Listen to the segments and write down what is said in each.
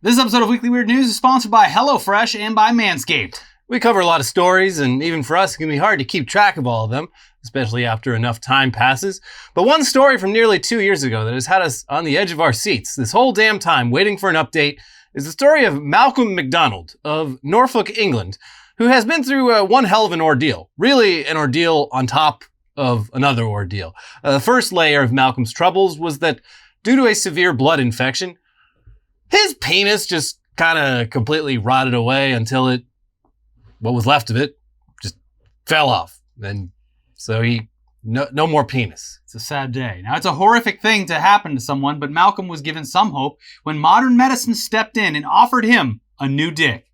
This episode of Weekly Weird News is sponsored by HelloFresh and by Manscaped. We cover a lot of stories, and even for us, it can be hard to keep track of all of them, especially after enough time passes. But one story from nearly 2 years ago that has had us on the edge of our seats this whole damn time waiting for an update is the story of Malcolm MacDonald of Norfolk, England, who has been through one hell of an ordeal. Really an ordeal on top of another ordeal. The first layer of Malcolm's troubles was that due to a severe blood infection, his penis just kind of completely rotted away until what was left of it, just fell off. And so no more penis. It's a sad day. Now, it's a horrific thing to happen to someone, but Malcolm was given some hope when modern medicine stepped in and offered him a new dick.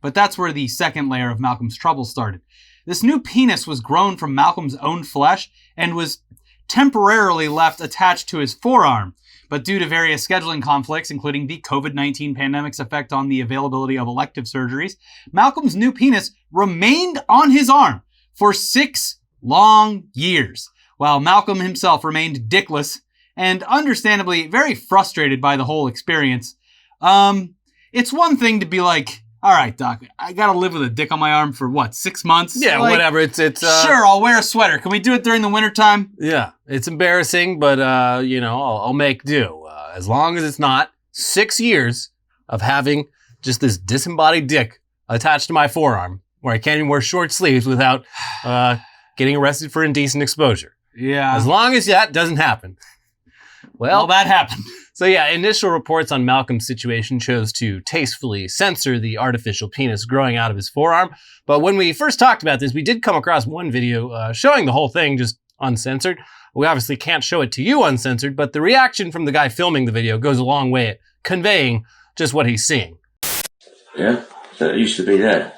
But that's where the second layer of Malcolm's trouble started. This new penis was grown from Malcolm's own flesh and was temporarily left attached to his forearm. But due to various scheduling conflicts, including the COVID-19 pandemic's effect on the availability of elective surgeries, Malcolm's new penis remained on his arm for 6 long years, while Malcolm himself remained dickless and understandably very frustrated by the whole experience. It's one thing to be like, all right, doc, I gotta live with a dick on my arm for 6 months? Yeah, like, whatever. It's sure, I'll wear a sweater. Can we do it during the wintertime? Yeah, it's embarrassing, but I'll make do. As long as it's not 6 years of having just this disembodied dick attached to my forearm, where I can't even wear short sleeves without getting arrested for indecent exposure. Yeah. As long as that doesn't happen. Well, that happened. So yeah, initial reports on Malcolm's situation chose to tastefully censor the artificial penis growing out of his forearm. But when we first talked about this, we did come across one video showing the whole thing just uncensored. We obviously can't show it to you uncensored, but the reaction from the guy filming the video goes a long way at conveying just what he's seeing. Yeah, that used to be there.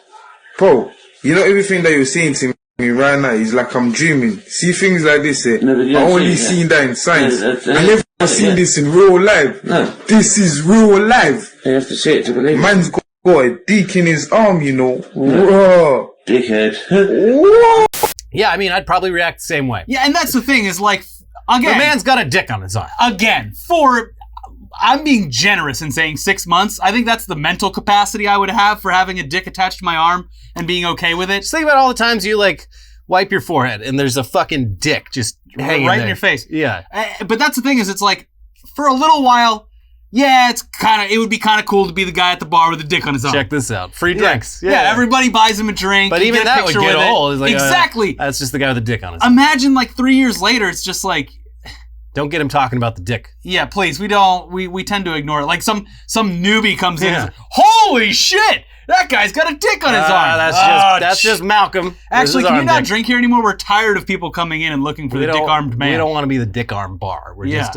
Bro, everything that you're saying to me right now is like I'm dreaming. See things like this, I only seen that in science. I never seen this in real life. No. This is real life. You have to see it to believe it. Man's got a dick in his arm, No. Dickhead. Yeah, I mean, I'd probably react the same way. Yeah, and that's the thing is again. The man's got a dick on his arm. Again, I'm being generous in saying 6 months. I think that's the mental capacity I would have for having a dick attached to my arm and being okay with it. Just think about all the times you wipe your forehead and there's a fucking dick just hanging right there. in your face. Yeah. But that's the thing is it's like, for a little while, yeah, it would be kind of cool to be the guy at the bar with a dick on his arm. Check this out. Free drinks. Yeah, everybody buys him a drink. But even that would get old. It's like, exactly. That's just the guy with a dick on his arm. Imagine 3 years later, it's just like, don't get him talking about the dick. yeah, please. We tend to ignore it. Like some newbie comes in and says, holy shit, that guy's got a dick on his arm. That's just Malcolm. Actually, can you not drink here anymore? We're tired of people coming in and looking for the dick-armed man. We don't want to be the dick-armed bar. We're just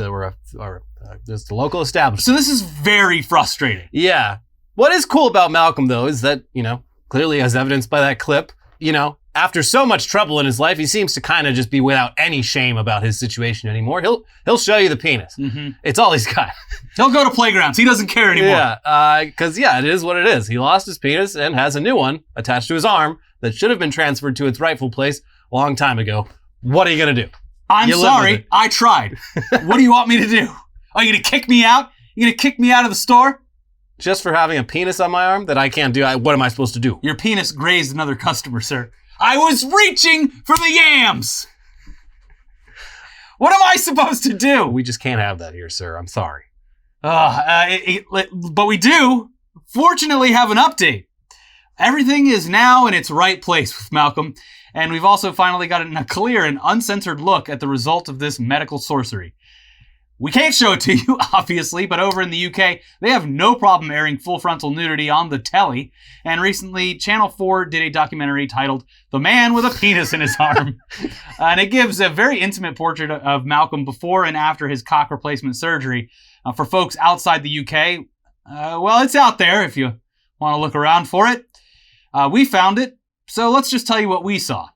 a local establishment. So this is very frustrating. Yeah. What is cool about Malcolm, though, is that, clearly as evidenced by that clip, after so much trouble in his life, he seems to kind of just be without any shame about his situation anymore. He'll show you the penis. Mm-hmm. It's all he's got. He'll go to playgrounds. He doesn't care anymore. Yeah, because it is what it is. He lost his penis and has a new one attached to his arm that should have been transferred to its rightful place a long time ago. What are you going to do? I'm sorry. I tried. What do you want me to do? Are you going to kick me out? You going to kick me out of the store? Just for having a penis on my arm that I can't do? What am I supposed to do? Your penis grazed another customer, sir. I was reaching for the yams. What am I supposed to do? We just can't have that here, sir. I'm sorry. But we do, fortunately, have an update. Everything is now in its right place with Malcolm, and we've also finally gotten a clear and uncensored look at the result of this medical sorcery. We can't show it to you, obviously, but over in the UK, they have no problem airing full frontal nudity on the telly. And recently, Channel 4 did a documentary titled The Man with a Penis in His Arm. And it gives a very intimate portrait of Malcolm before and after his cock replacement surgery. For folks outside the UK, it's out there if you want to look around for it. We found it, so let's just tell you what we saw.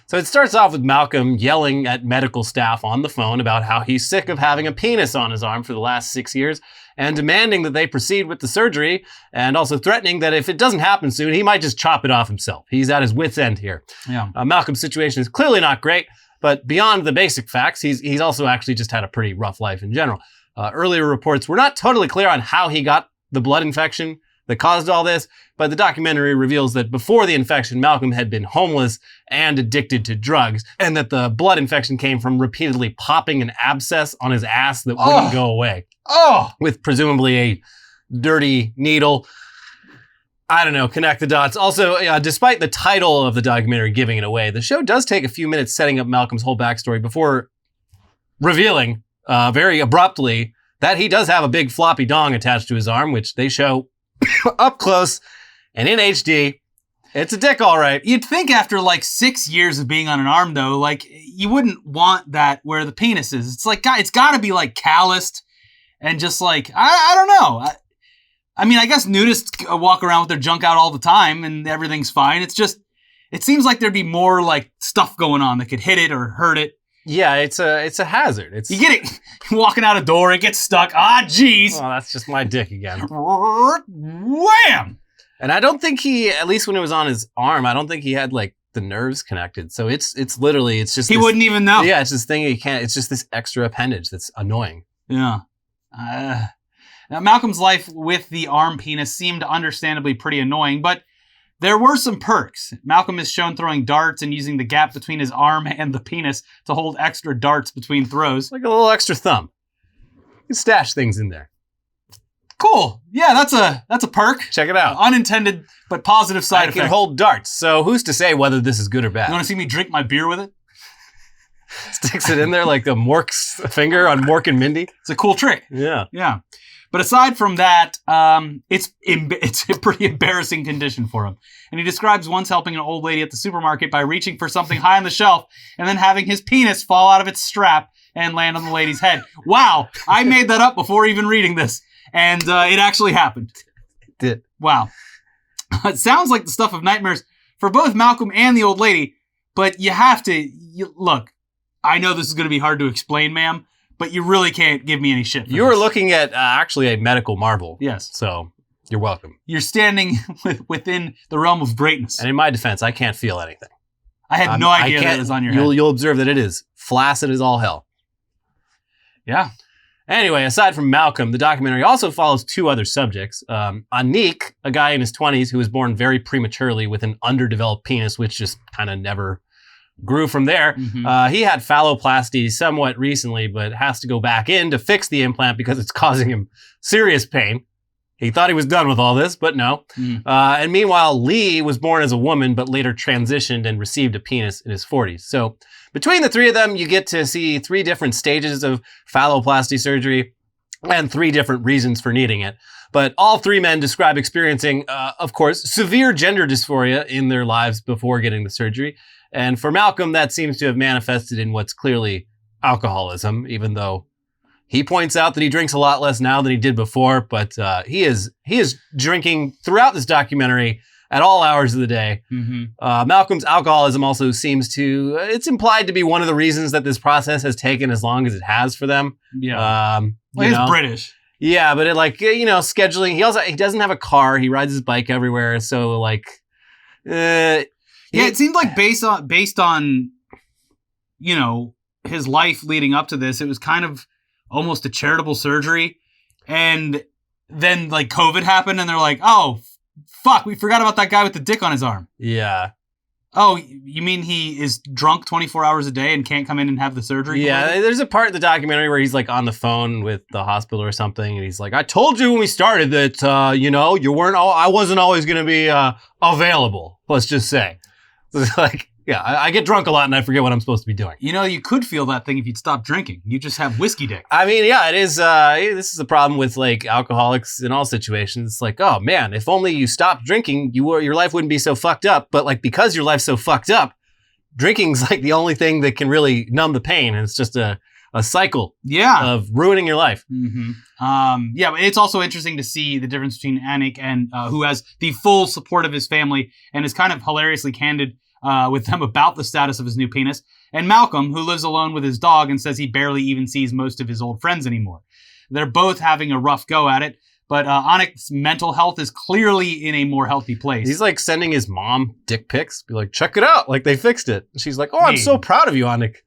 So it starts off with Malcolm yelling at medical staff on the phone about how he's sick of having a penis on his arm for the last 6 years and demanding that they proceed with the surgery and also threatening that if it doesn't happen soon, he might just chop it off himself. He's at his wit's end here. Yeah. Malcolm's situation is clearly not great, but beyond the basic facts, he's also actually just had a pretty rough life in general. Earlier reports were not totally clear on how he got the blood infection that caused all this, but the documentary reveals that before the infection, Malcolm had been homeless and addicted to drugs, and that the blood infection came from repeatedly popping an abscess on his ass that wouldn't go away. With presumably a dirty needle. I don't know, connect the dots. Also, despite the title of the documentary giving it away, the show does take a few minutes setting up Malcolm's whole backstory before revealing very abruptly that he does have a big floppy dong attached to his arm, which they show up close and in HD. It's a dick, all right. You'd think after like 6 years of being on an arm, though, like you wouldn't want that where the penis is. It's like, it's got to be like calloused and just like, I don't know. I mean, I guess nudists walk around with their junk out all the time and everything's fine. It's just, it seems like there'd be more like stuff going on that could hit it or hurt it. Yeah, it's a hazard. You get it walking out a door, it gets stuck. Ah, jeez. Oh, that's just my dick again. Wham! And I don't think he, at least when it was on his arm, I don't think he had like the nerves connected. So it's literally, it's just he wouldn't even know. Yeah, it's this thing you can't. It's just this extra appendage that's annoying. Yeah. Now, Malcolm's life with the arm penis seemed understandably pretty annoying, but there were some perks. Malcolm is shown throwing darts and using the gap between his arm and the penis to hold extra darts between throws. Like a little extra thumb. You can stash things in there. Cool. Yeah, that's a perk. Check it out. Unintended but positive side effect. I can hold darts, so who's to say whether this is good or bad? You want to see me drink my beer with it? Sticks it in there like the Mork's finger on Mork and Mindy. It's a cool trick. Yeah. Yeah. But aside from that, it's a pretty embarrassing condition for him. And he describes once helping an old lady at the supermarket by reaching for something high on the shelf and then having his penis fall out of its strap and land on the lady's head. Wow. I made that up before even reading this. And it actually happened. It did. Wow. It sounds like the stuff of nightmares for both Malcolm and the old lady, but you have to, look, I know this is going to be hard to explain, ma'am, but you really can't give me any shit. You were looking at actually a medical marvel. Yes. So you're welcome. You're standing within the realm of greatness. And in my defense, I can't feel anything. I had no idea that it was on your head. You'll observe that it is flaccid as all hell. Yeah. Anyway, aside from Malcolm, the documentary also follows two other subjects. Anik, a guy in his 20s who was born very prematurely with an underdeveloped penis, which just kind of never grew from there. Mm-hmm. He had phalloplasty somewhat recently, but has to go back in to fix the implant because it's causing him serious pain. He thought he was done with all this, but no. Mm. And meanwhile, Lee was born as a woman, but later transitioned and received a penis in his 40s. So between the three of them, you get to see 3 different stages of phalloplasty surgery and 3 different reasons for needing it. But all 3 men describe experiencing, of course, severe gender dysphoria in their lives before getting the surgery. And for Malcolm, that seems to have manifested in what's clearly alcoholism, even though he points out that he drinks a lot less now than he did before. But he is drinking throughout this documentary at all hours of the day. Mm-hmm. Malcolm's alcoholism also seems to, it's implied to be one of the reasons that this process has taken as long as it has for them. Yeah. Well, he's British. Yeah, but scheduling, he doesn't have a car. He rides his bike everywhere. So yeah, it seemed like based on, his life leading up to this, it was kind of almost a charitable surgery. And then COVID happened and they're like, oh, fuck, we forgot about that guy with the dick on his arm. Yeah. Oh, you mean he is drunk 24 hours a day and can't come in and have the surgery? Yeah, there's a part of the documentary where he's on the phone with the hospital or something, and he's like, "I told you when we started that I wasn't always going to be available. Let's just say." It's I get drunk a lot and I forget what I'm supposed to be doing. You could feel that thing if you'd stop drinking. You just have whiskey dick. I mean, yeah, it is. This is a problem with alcoholics in all situations. It's like, oh man, if only you stopped drinking, your life wouldn't be so fucked up. But because your life's so fucked up, drinking's the only thing that can really numb the pain. And it's just a cycle of ruining your life. Mm-hmm. Yeah, but it's also interesting to see the difference between Anik and who has the full support of his family and is kind of hilariously candid with them about the status of his new penis, and Malcolm, who lives alone with his dog and says he barely even sees most of his old friends anymore. They're both having a rough go at it, but Anik's mental health is clearly in a more healthy place. He's sending his mom dick pics, be like, check it out, they fixed it. And she's like, oh, I'm so proud of you, Anik.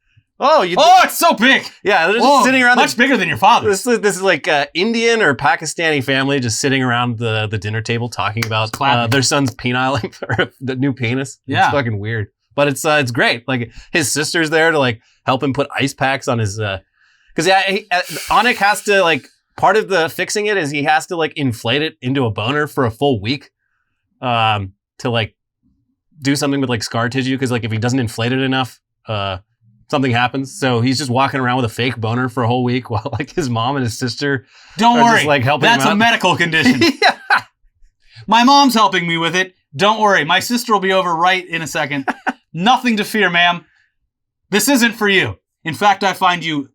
Oh, it's so big. Yeah, they're just sitting around. Much bigger than your father's. This is like an Indian or Pakistani family just sitting around the dinner table talking about their son's penile or the new penis. Yeah. It's fucking weird. But it's great. Like, his sister's there to, like, help him put ice packs on his... Because, Anik has to, like... Part of the fixing it is he has to, like, inflate it into a boner for a full week to, like, do something with, like, scar tissue. Because, like, if he doesn't inflate it enough, something happens. So he's just walking around with a fake boner for a whole week while, like, his mom and his sister Don't are worry. just, like, helping That's him out. a medical condition. Yeah. My mom's helping me with it. Don't worry. My sister will be over right in a second. Nothing to fear, ma'am. This isn't for you. In fact, I find you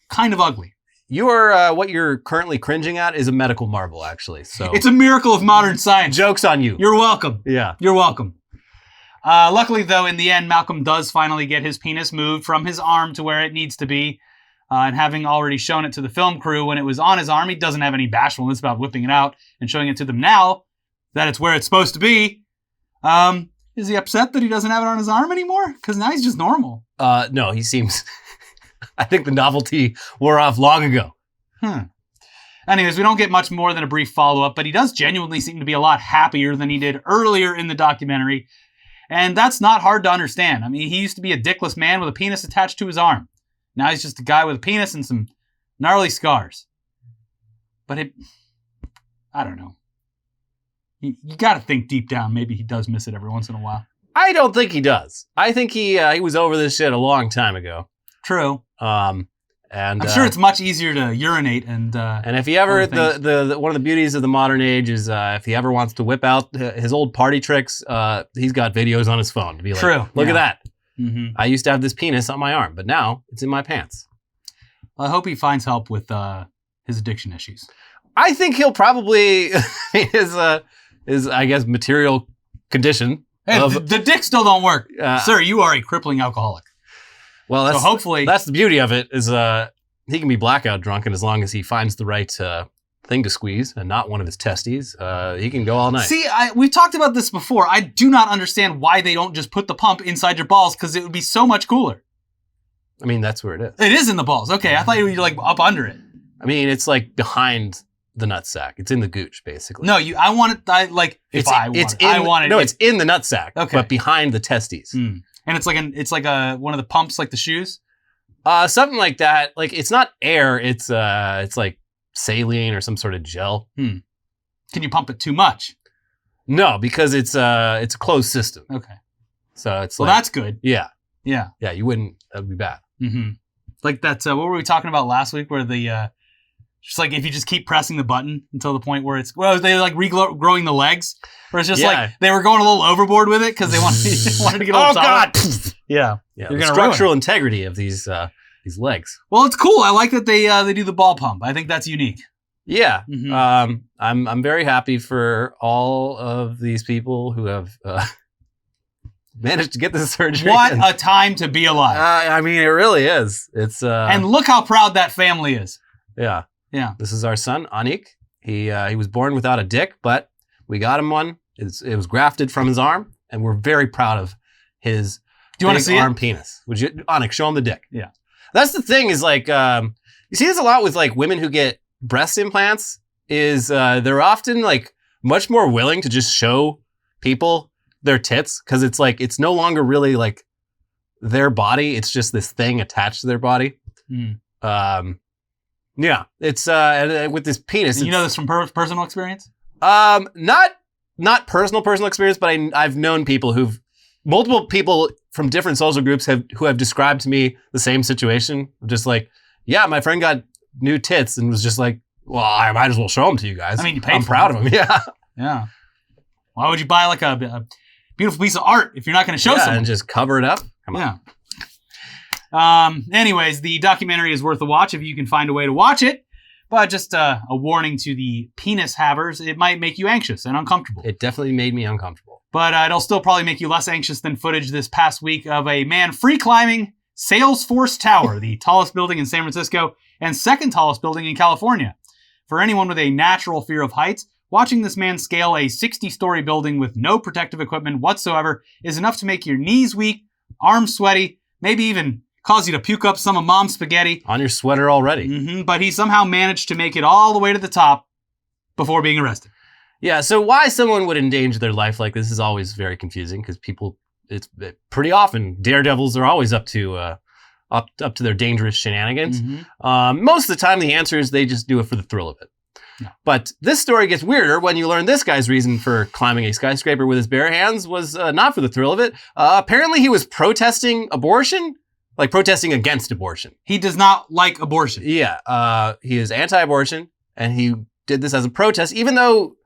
kind of ugly. You are, what you're currently cringing at is a medical marvel, actually. So It's a miracle of modern science. Joke's on you. You're welcome. Yeah. You're welcome. Luckily, though, in the end, Malcolm does finally get his penis moved from his arm to where it needs to be. And having already shown it to the film crew when it was on his arm, he doesn't have any bashfulness about whipping it out and showing it to them now that it's where it's supposed to be. Is he upset that he doesn't have it on his arm anymore? Because now he's just normal. No, he seems... I think the novelty wore off long ago. Anyways, we don't get much more than a brief follow-up, but he does genuinely seem to be a lot happier than he did earlier in the documentary. And that's not hard to understand. I mean, he used to be a dickless man with a penis attached to his arm. Now he's just a guy with a penis and some gnarly scars. But I don't know. You got to think deep down, maybe he does miss it every once in a while. I don't think he does. I think he was over this shit a long time ago. True. And I'm sure it's much easier to urinate and if he ever the one of the beauties of the modern age is if he ever wants to whip out his old party tricks, he's got videos on his phone to be like, True. Look at that. Mm-hmm. I used to have this penis on my arm, but now it's in my pants. Well, I hope he finds help with his addiction issues. I think he'll probably his I guess material condition. Hey, the dick still don't work, sir. You are a crippling alcoholic. Well, so hopefully that's the beauty of it is he can be blackout drunk, and as long as he finds the right thing to squeeze and not one of his testes, he can go all night. See, we've talked about this before. I do not understand why they don't just put the pump inside your balls because it would be so much cooler. I mean, that's where it is. It is in the balls. Okay, I thought you were like up under it. I mean, it's like behind the nutsack. It's in the gooch, basically. No, I want it. I want it. No, it's in the nutsack. Okay, but behind the testes. And it's like one of the pumps, like the shoes. Something like that. Like it's not air. It's like saline or some sort of gel. Can you pump it too much? No, because it's a closed system. Okay. So it's that's good. Yeah. Yeah. Yeah. You wouldn't. That would be bad. Mm-hmm. Like that. What were we talking about last week? Where the just like if you just keep pressing the button until the point where they like regrowing the legs, where it's just like they were going a little overboard with it because they wanted to get a little God. Yeah. Yeah. The structural integrity of these legs. Well, it's cool. I like that they do the ball pump. I think that's unique. Yeah. Mm-hmm. I'm very happy for all of these people who have managed to get this surgery. What a time to be alive. I mean, it really is. It's and look how proud that family is. Yeah. Yeah. This is our son, Anik. He was born without a dick, but we got him one. It was grafted from his arm, and we're very proud of his arm penis. Would you, Anik, show him the dick? Yeah. That's the thing is like, you see this a lot with like women who get breast implants is they're often like much more willing to just show people their tits because it's like, it's no longer really like their body. It's just this thing attached to their body. Yeah, it's and with this penis. You know this from personal experience? Not personal experience, but I've known people multiple people from different social groups who have described to me the same situation. Just like, yeah, my friend got new tits and was just like, well, I might as well show them to you guys. I mean, you paid I'm for proud them. of them. Yeah. Yeah. Why would you buy like a beautiful piece of art if you're not going to show someone? And just cover it up? Come on. Yeah. Anyways, the documentary is worth a watch if you can find a way to watch it. But just a warning to the penis havers, it might make you anxious and uncomfortable. It definitely made me uncomfortable. But it'll still probably make you less anxious than footage this past week of a man free climbing Salesforce Tower, the tallest building in San Francisco and second tallest building in California. For anyone with a natural fear of heights, watching this man scale a 60-story building with no protective equipment whatsoever is enough to make your knees weak, arms sweaty, maybe even cause you to puke up some of mom's spaghetti. On your sweater already. Mm-hmm, but he somehow managed to make it all the way to the top before being arrested. Yeah, so why someone would endanger their life like this is always very confusing because people, it's pretty often, daredevils are always up to their dangerous shenanigans. Mm-hmm. Most of the time, the answer is they just do it for the thrill of it. Yeah. But this story gets weirder when you learn this guy's reason for climbing a skyscraper with his bare hands was not for the thrill of it. Apparently, he was protesting abortion, like protesting against abortion. He does not like abortion. Yeah, he is anti-abortion, and he did this as a protest, even though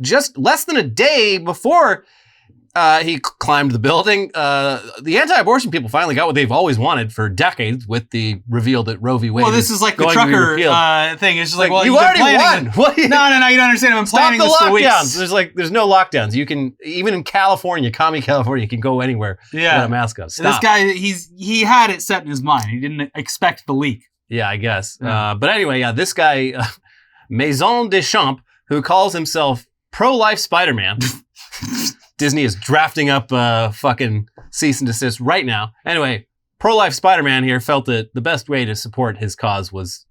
just less than a day before he climbed the building, the anti-abortion people finally got what they've always wanted for decades with the reveal that Roe v. Wade. Well, this is like the trucker thing. It's just like, well, you you've already been planning won. What? No, you don't understand. I've been planning this for weeks. Stop the lockdowns. There's no lockdowns. You can, even in California, commie California, you can go anywhere without a mask on. Stop. This guy, he had it set in his mind. He didn't expect the leak. Yeah, I guess. But anyway, yeah, this guy, Maison Deschamps, who calls himself pro-life Spider-Man. Disney is drafting up fucking cease and desist right now. Anyway, pro-life Spider-Man here felt that the best way to support his cause was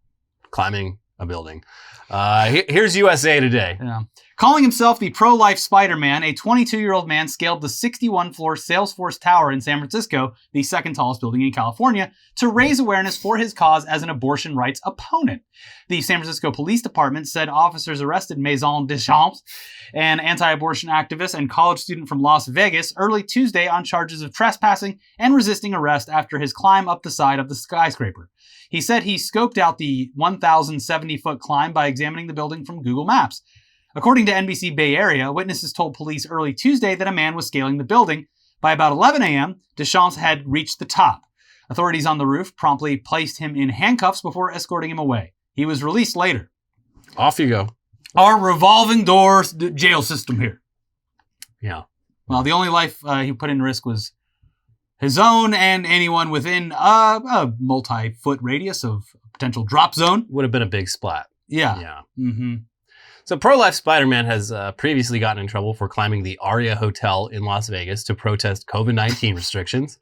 climbing a building. Here's USA Today. Yeah. Calling himself the pro-life Spider-Man, a 22-year-old man scaled the 61-floor Salesforce Tower in San Francisco, the second tallest building in California, to raise awareness for his cause as an abortion rights opponent. The San Francisco Police Department said officers arrested Maison Deschamps, an anti-abortion activist and college student from Las Vegas, early Tuesday on charges of trespassing and resisting arrest after his climb up the side of the skyscraper. He said he scoped out the 1,070-foot climb by examining the building from Google Maps. According to NBC Bay Area, witnesses told police early Tuesday that a man was scaling the building. By about 11 a.m., Deschamps had reached the top. Authorities on the roof promptly placed him in handcuffs before escorting him away. He was released later. Off you go. Our revolving door jail system here. Yeah. Well, the only life he put in risk was his own and anyone within a multi-foot radius of potential drop zone. Would have been a big splat. Yeah. Yeah. Mm-hmm. So pro-life Spider-Man has previously gotten in trouble for climbing the Aria Hotel in Las Vegas to protest COVID-19 restrictions.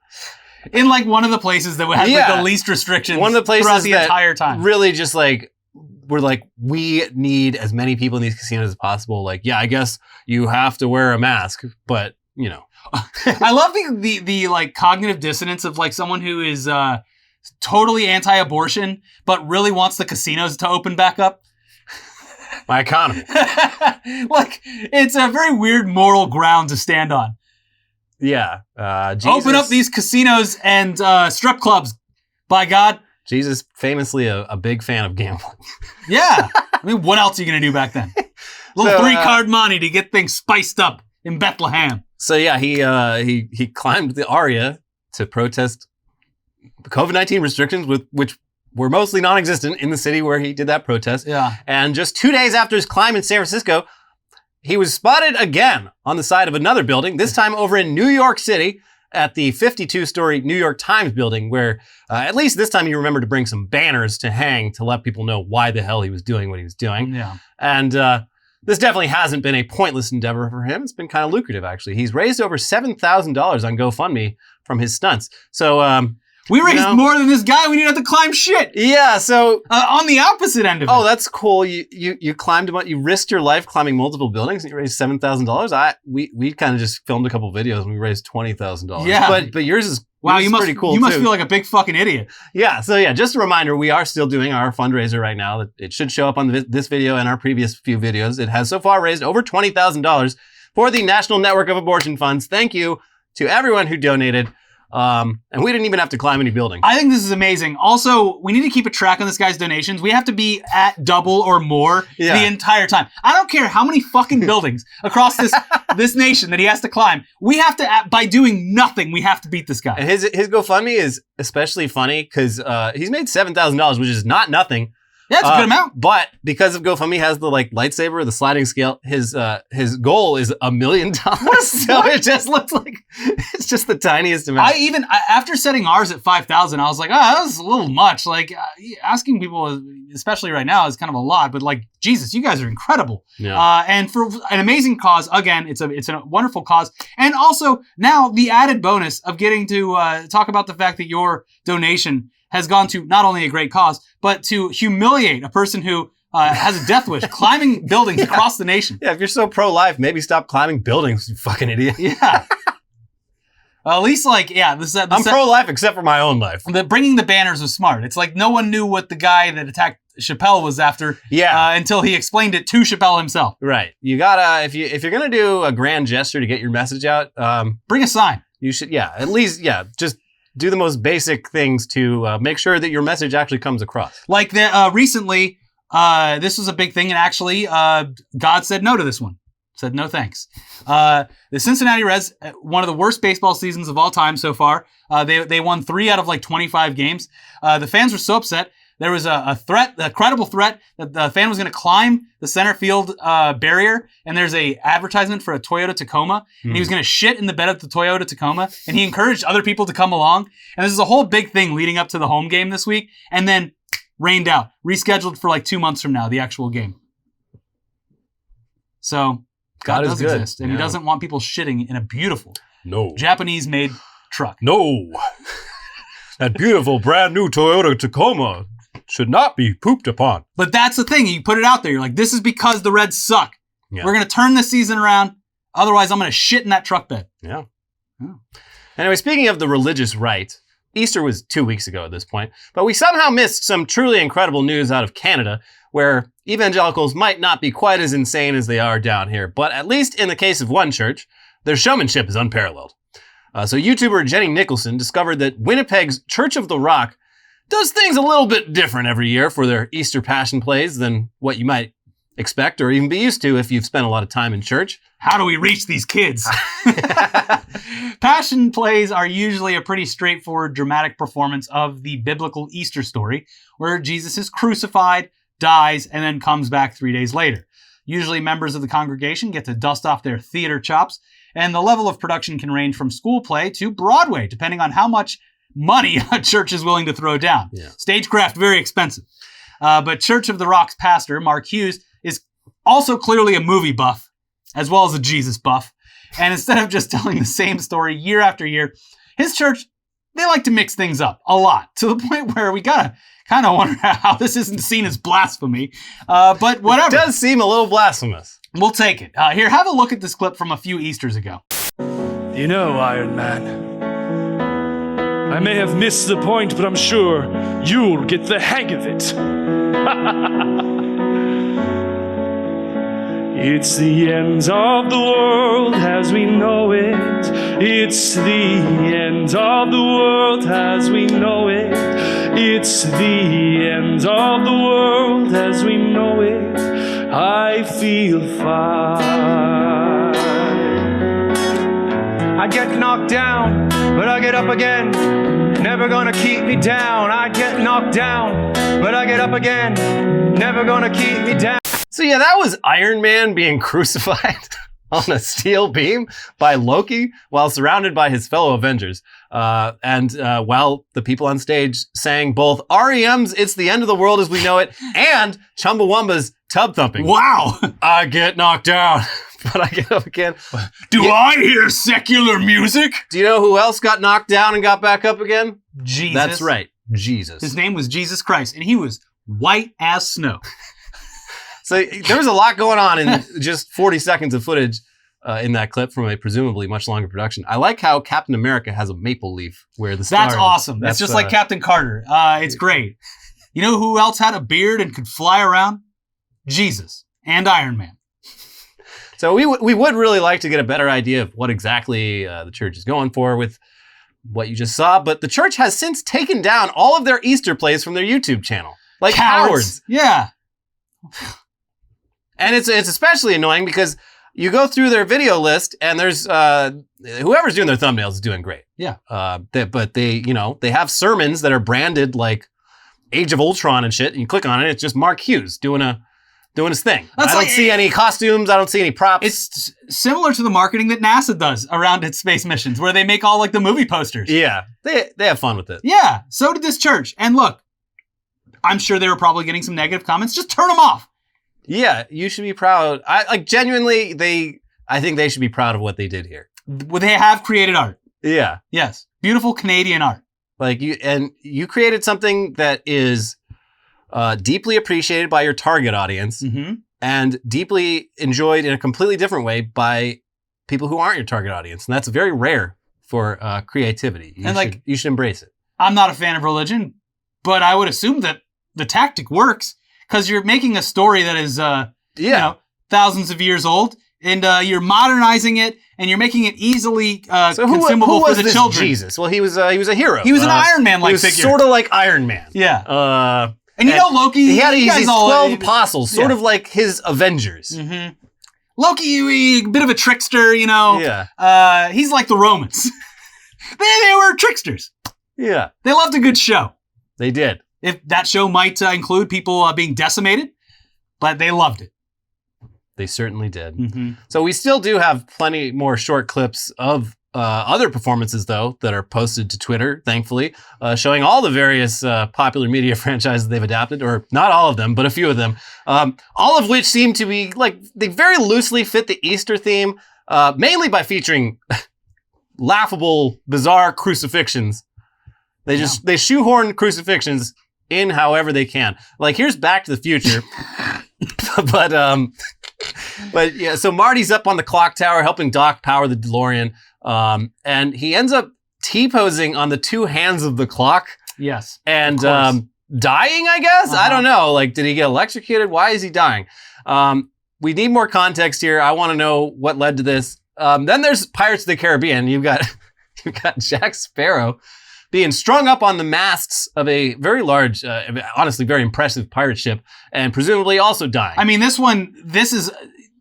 In like one of the places that had like the least restrictions one of the places throughout the that entire time. Really just like, we're like, we need as many people in these casinos as possible. Like, yeah, I guess you have to wear a mask, but you know. I love the like cognitive dissonance of like someone who is totally anti-abortion, but really wants the casinos to open back up. My economy. Like, it's a very weird moral ground to stand on. Yeah. Open up these casinos and strip clubs, by God. Jesus, famously a big fan of gambling. Yeah. I mean, what else are you going to do back then? Little 3-card money to get things spiced up in Bethlehem. So yeah, he climbed the Aria to protest COVID-19 restrictions, which were mostly non-existent in the city where he did that protest. Yeah. And just 2 days after his climb in San Francisco, he was spotted again on the side of another building, this time over in New York City at the 52-story New York Times building, where at least this time he remembered to bring some banners to hang to let people know why the hell he was doing what he was doing. Yeah. And this definitely hasn't been a pointless endeavor for him. It's been kind of lucrative, actually. He's raised over $7,000 on GoFundMe from his stunts. So, we raised more than this guy. We didn't have to climb shit. Yeah, so on the opposite end of it. Oh, that's cool. You climbed you risked your life climbing multiple buildings and you raised $7,000. We kind of just filmed a couple videos and we raised $20,000. Yeah, but yours is pretty cool. You must feel like a big fucking idiot. Yeah. So yeah, just a reminder, we are still doing our fundraiser right now. It should show up on this video and our previous few videos. It has so far raised over $20,000 for the National Network of Abortion Funds. Thank you to everyone who donated. And we didn't even have to climb any buildings. I think this is amazing. Also, we need to keep a track on this guy's donations. We have to be at double or more the entire time. I don't care how many fucking buildings across this nation that he has to climb. We have to, by doing nothing, we have to beat this guy. And his GoFundMe is especially funny because he's made $7,000, which is not nothing. Yeah, it's a good amount. But because of GoFundMe has the like lightsaber, the sliding scale, his goal is $1 million. So it just looks like it's just the tiniest amount. After setting ours at 5,000, I was like, that was a little much. Like asking people, especially right now, is kind of a lot. But like, Jesus, you guys are incredible. Yeah. And for an amazing cause, again, it's a wonderful cause. And also now the added bonus of getting to talk about the fact that your donation has gone to not only a great cause, but to humiliate a person who has a death wish, climbing buildings across the nation. Yeah, if you're so pro-life, maybe stop climbing buildings, you fucking idiot. Yeah. At least, like, yeah. I'm pro-life except for my own life. Bringing the banners was smart. It's like no one knew what the guy that attacked Chappelle was after until he explained it to Chappelle himself. Right. You gotta, if you're gonna do a grand gesture to get your message out, bring a sign. You should, at least, just do the most basic things to make sure that your message actually comes across. Like recently, this was a big thing, and actually, God said no to this one. Said no thanks. The Cincinnati Reds, one of the worst baseball seasons of all time so far. They won 3 out of like 25 games. The fans were so upset. There was a credible threat that the fan was going to climb the center field barrier, and there's a advertisement for a Toyota Tacoma, and he was going to shit in the bed of the Toyota Tacoma, and he encouraged other people to come along. And this is a whole big thing leading up to the home game this week, and then rained out, rescheduled for like 2 months from now, the actual game. So God does exist, and he doesn't want people shitting in a beautiful Japanese-made truck. No. That beautiful brand new Toyota Tacoma should not be pooped upon. But that's the thing. You put it out there. You're like, this is because the Reds suck. Yeah. We're going to turn this season around. Otherwise, I'm going to shit in that truck bed. Yeah. Anyway, speaking of the religious right, Easter was 2 weeks ago at this point, but we somehow missed some truly incredible news out of Canada, where evangelicals might not be quite as insane as they are down here. But at least in the case of one church, their showmanship is unparalleled. So YouTuber Jenny Nicholson discovered that Winnipeg's Church of the Rock does things a little bit different every year for their Easter Passion plays than what you might expect or even be used to if you've spent a lot of time in church. How do we reach these kids? Passion plays are usually a pretty straightforward dramatic performance of the biblical Easter story, where Jesus is crucified, dies, and then comes back 3 days later. Usually members of the congregation get to dust off their theater chops, and the level of production can range from school play to Broadway, depending on how much money a church is willing to throw down. Yeah. Stagecraft, very expensive. But Church of the Rock's pastor, Mark Hughes, is also clearly a movie buff, as well as a Jesus buff. And instead of just telling the same story year after year, his church, they like to mix things up a lot, to the point where we gotta kind of wonder how this isn't seen as blasphemy. But whatever. It does seem a little blasphemous. We'll take it. Here, have a look at this clip from a few Easters ago. You know, Iron Man, I may have missed the point, but I'm sure you'll get the hang of it. It's the end of the world as we know it. It's the end of the world as we know it. It's the end of the world as we know it. I feel fine. I get knocked down, but I get up again. Never gonna keep me down. I get knocked down, but I get up again. Never gonna keep me down. So yeah, that was Iron Man being crucified on a steel beam by Loki while surrounded by his fellow Avengers. And while the people on stage sang both REM's It's the End of the World as We Know It and Chumbawamba's Tub Thumping. Wow! I get knocked down, but I get up again. Do I hear secular music? Do you know who else got knocked down and got back up again? Jesus. That's right, Jesus. His name was Jesus Christ, and he was white as snow. So there was a lot going on in just 40 seconds of footage in that clip from a presumably much longer production. I like how Captain America has a maple leaf where the star That's awesome. That's just like Captain Carter. It's great. You know who else had a beard and could fly around? Jesus and Iron Man. So we would really like to get a better idea of what exactly the church is going for with what you just saw, but the church has since taken down all of their Easter plays from their YouTube channel. Like cowards. Yeah. And it's especially annoying because you go through their video list and there's whoever's doing their thumbnails is doing great. Yeah. But they have sermons that are branded like Age of Ultron and shit, and you click on it, it's just Mark Hughes doing his thing. That's I don't see any costumes. I don't see any props. It's similar to the marketing that NASA does around its space missions, where they make all like the movie posters. Yeah, they have fun with it. Yeah, so did this church. And look, I'm sure they were probably getting some negative comments. Just turn them off. Yeah, you should be proud. Genuinely, I think they should be proud of what they did here. Well, they have created art. Yeah. Yes. Beautiful Canadian art. Like you created something that is deeply appreciated by your target audience and deeply enjoyed in a completely different way by people who aren't your target audience. And that's very rare for creativity. You should embrace it. I'm not a fan of religion, but I would assume that the tactic works because you're making a story that is, thousands of years old, and you're modernizing it, and you're making it easily consumable for the children. Jesus? Well, he was a hero. He was an Iron Man-like figure. He was sort of like Iron Man. Yeah. And Loki. He had these 12 apostles, sort of like his Avengers. Mm-hmm. Loki, a bit of a trickster, Yeah. He's like the Romans. they were tricksters. Yeah. They loved a good show. They did. If that show might include people being decimated, but they loved it. They certainly did. Mm-hmm. So we still do have plenty more short clips of other performances, though, that are posted to Twitter, thankfully, showing all the various popular media franchises they've adapted, or not all of them, but a few of them, all of which seem to be, they very loosely fit the Easter theme, mainly by featuring laughable, bizarre crucifixions. They shoehorn crucifixions in however they can. Like, here's Back to the Future. But yeah, so Marty's up on the clock tower helping Doc power the DeLorean, and he ends up T-posing on the two hands of the clock. Yes. And dying, I guess? I don't know. Like, did he get electrocuted? Why is he dying? We need more context here. I want to know what led to this. Then there's Pirates of the Caribbean. You've got Jack Sparrow being strung up on the masts of a very large, honestly very impressive pirate ship, and presumably also dying. I mean, this is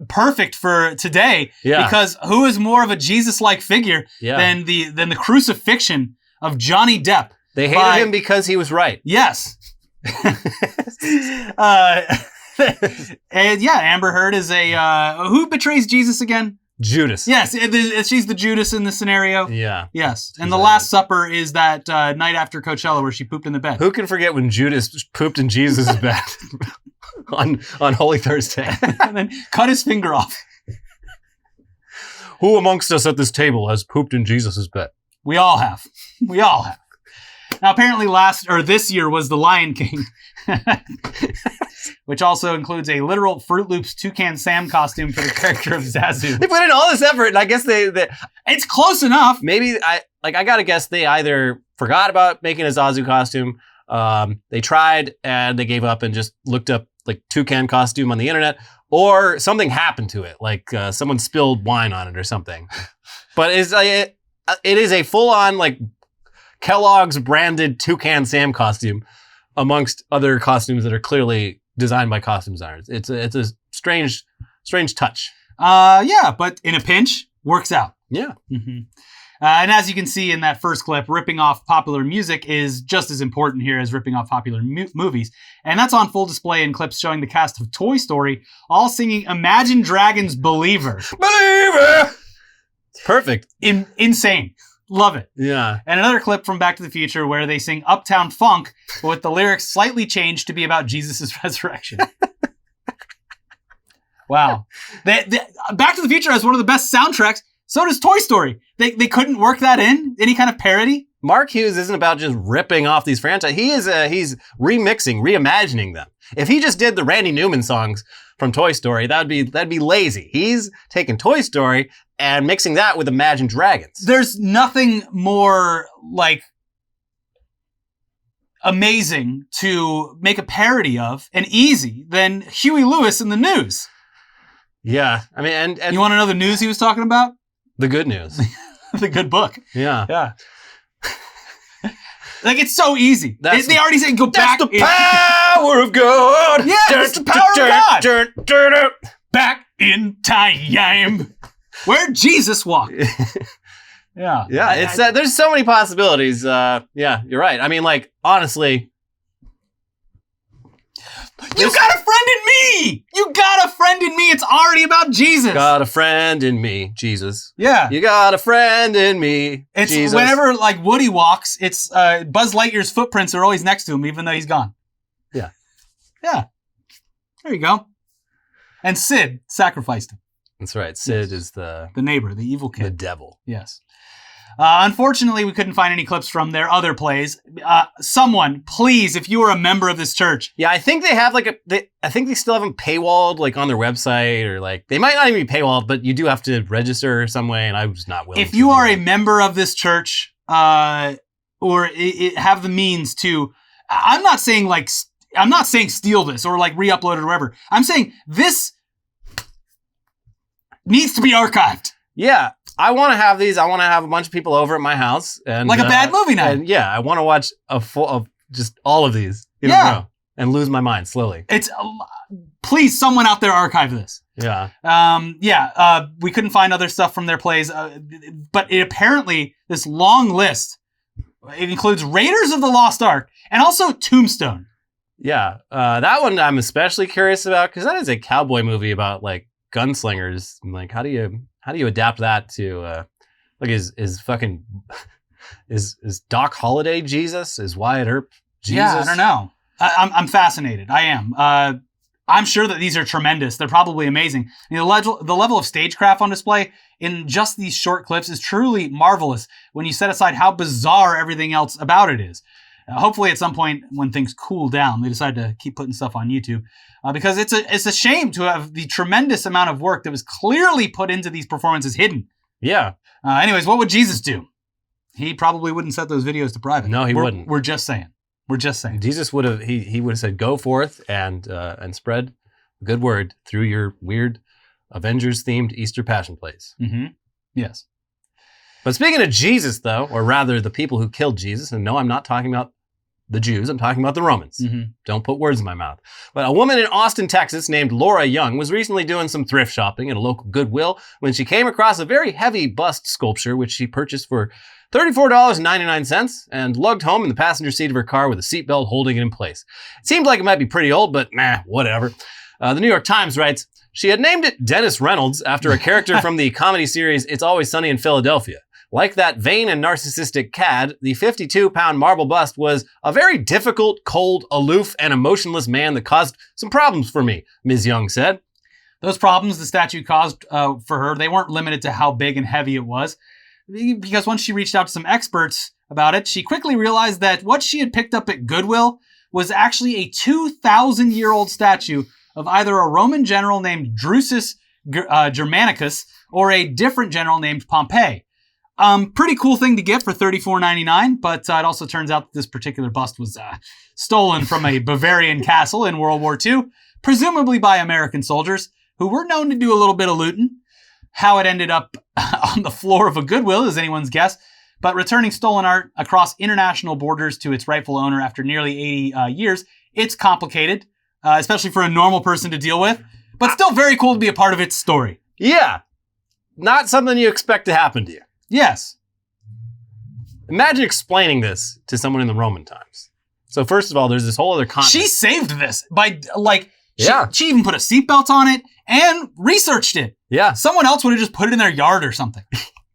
perfect for today, because who is more of a Jesus-like figure than the crucifixion of Johnny Depp? They hated him because he was right. Yes. And yeah, Amber Heard is who betrays Jesus again? Judas. Yes, she's the Judas in the scenario. Yeah. Yes. And the Last Supper is that night after Coachella where she pooped in the bed. Who can forget when Judas pooped in Jesus' bed on Holy Thursday? And then cut his finger off. Who amongst us at this table has pooped in Jesus' bed? We all have. We all have. Now, apparently this year was The Lion King, which also includes a literal Fruit Loops Toucan Sam costume for the character of Zazu. They put in all this effort, and I guess they it's close enough. Maybe I gotta guess they either forgot about making a Zazu costume, they tried and they gave up and just looked up like toucan costume on the internet, or something happened to it, like someone spilled wine on it or something. But it is a full-on like Kellogg's branded Toucan Sam costume amongst other costumes that are clearly designed by costume designers. It's a strange touch. Yeah, but in a pinch, works out. Yeah. Mm-hmm. And as you can see in that first clip, ripping off popular music is just as important here as ripping off popular movies. And that's on full display in clips showing the cast of Toy Story all singing Imagine Dragons' Believer. Believer! It's perfect. Insane. Love it. Yeah. And another clip from Back to the Future where they sing Uptown Funk, but with the lyrics slightly changed to be about Jesus' resurrection. Wow. Back to the Future has one of the best soundtracks. So does Toy Story. They couldn't work that in? Any kind of parody? Mark Hughes isn't about just ripping off these franchises. He's remixing, reimagining them. If he just did the Randy Newman songs from Toy Story, that'd be lazy. He's taking Toy Story and mixing that with Imagine Dragons. There's nothing more like amazing to make a parody of and easy than Huey Lewis in the news. Yeah, I mean, and you want to know the news he was talking about? The good news. The good book. Yeah. Yeah. Like, it's so easy. They already say go back. That's the power of God. Yeah, that's the power of God. Back in time. Where Jesus walked. Yeah. Yeah, there's so many possibilities. Yeah, you're right. I mean, like, honestly, You got a friend in me! You got a friend in me! It's already about Jesus! Got a friend in me, Jesus. Yeah. You got a friend in me, It's Jesus. whenever like Woody walks, it's Buzz Lightyear's footprints are always next to him, even though he's gone. Yeah. Yeah. There you go. And Sid sacrificed him. That's right. Sid is the neighbor, the evil kid. the devil. Yes. Unfortunately, we couldn't find any clips from their other plays. Someone, please, if you are a member of this church. Yeah, I think they have I think they still haven't paywalled like on their website, or like they might not even be paywalled, but you do have to register some way, and I was not willing. If you are a member of this church, or have the means to, I'm not saying steal this or like re-upload it or whatever. I'm saying this needs to be archived. Yeah. I want to have these. I want to have a bunch of people over at my house, and like a bad movie night. And yeah, I want to watch a full of just all of these in a row and lose my mind slowly. Please, someone out there archive this. Yeah. We couldn't find other stuff from their plays, but apparently this long list, it includes Raiders of the Lost Ark and also Tombstone. Yeah. That one I'm especially curious about because that is a cowboy movie about like gunslingers. Like, how do you adapt that to like is Doc Holliday Jesus? Is Wyatt Earp Jesus? Yeah, I don't know. I'm fascinated. I am. I'm sure that these are tremendous. They're probably amazing. The level of stagecraft on display in just these short clips is truly marvelous when you set aside how bizarre everything else about it is. Hopefully at some point when things cool down, they decide to keep putting stuff on YouTube because it's a shame to have the tremendous amount of work that was clearly put into these performances hidden. Yeah. Anyways, what would Jesus do? He probably wouldn't set those videos to private. No, he wouldn't. We're just saying. Jesus would have he would have said, "Go forth and spread the good word through your weird Avengers themed Easter Passion plays." Mm-hmm. Yes. But speaking of Jesus, though, or rather the people who killed Jesus, and no, I'm not talking about the Jews, I'm talking about the Romans. Mm-hmm. Don't put words in my mouth. But a woman in Austin, Texas named Laura Young was recently doing some thrift shopping at a local Goodwill when she came across a very heavy bust sculpture, which she purchased for $34.99 and lugged home in the passenger seat of her car with a seatbelt holding it in place. It seemed like it might be pretty old, but whatever. The New York Times writes, she had named it Dennis Reynolds after a character from the comedy series It's Always Sunny in Philadelphia. Like that vain and narcissistic cad, the 52-pound marble bust was a very difficult, cold, aloof, and emotionless man that caused some problems for me, Ms. Young said. Those problems the statue caused for her, they weren't limited to how big and heavy it was. Because once she reached out to some experts about it, she quickly realized that what she had picked up at Goodwill was actually a 2,000-year-old statue of either a Roman general named Drusus Germanicus or a different general named Pompey. Pretty cool thing to get for $34.99, but it also turns out that this particular bust was stolen from a Bavarian castle in World War II, presumably by American soldiers who were known to do a little bit of looting. How it ended up on the floor of a Goodwill is anyone's guess, but returning stolen art across international borders to its rightful owner after nearly 80 years, it's complicated, especially for a normal person to deal with, but still very cool to be a part of its story. Yeah. Not something you expect to happen to you. Yes. Imagine explaining this to someone in the Roman times. So first of all, there's this whole other continent. She saved this by, she even put a seatbelt on it and researched it. Yeah. Someone else would have just put it in their yard or something.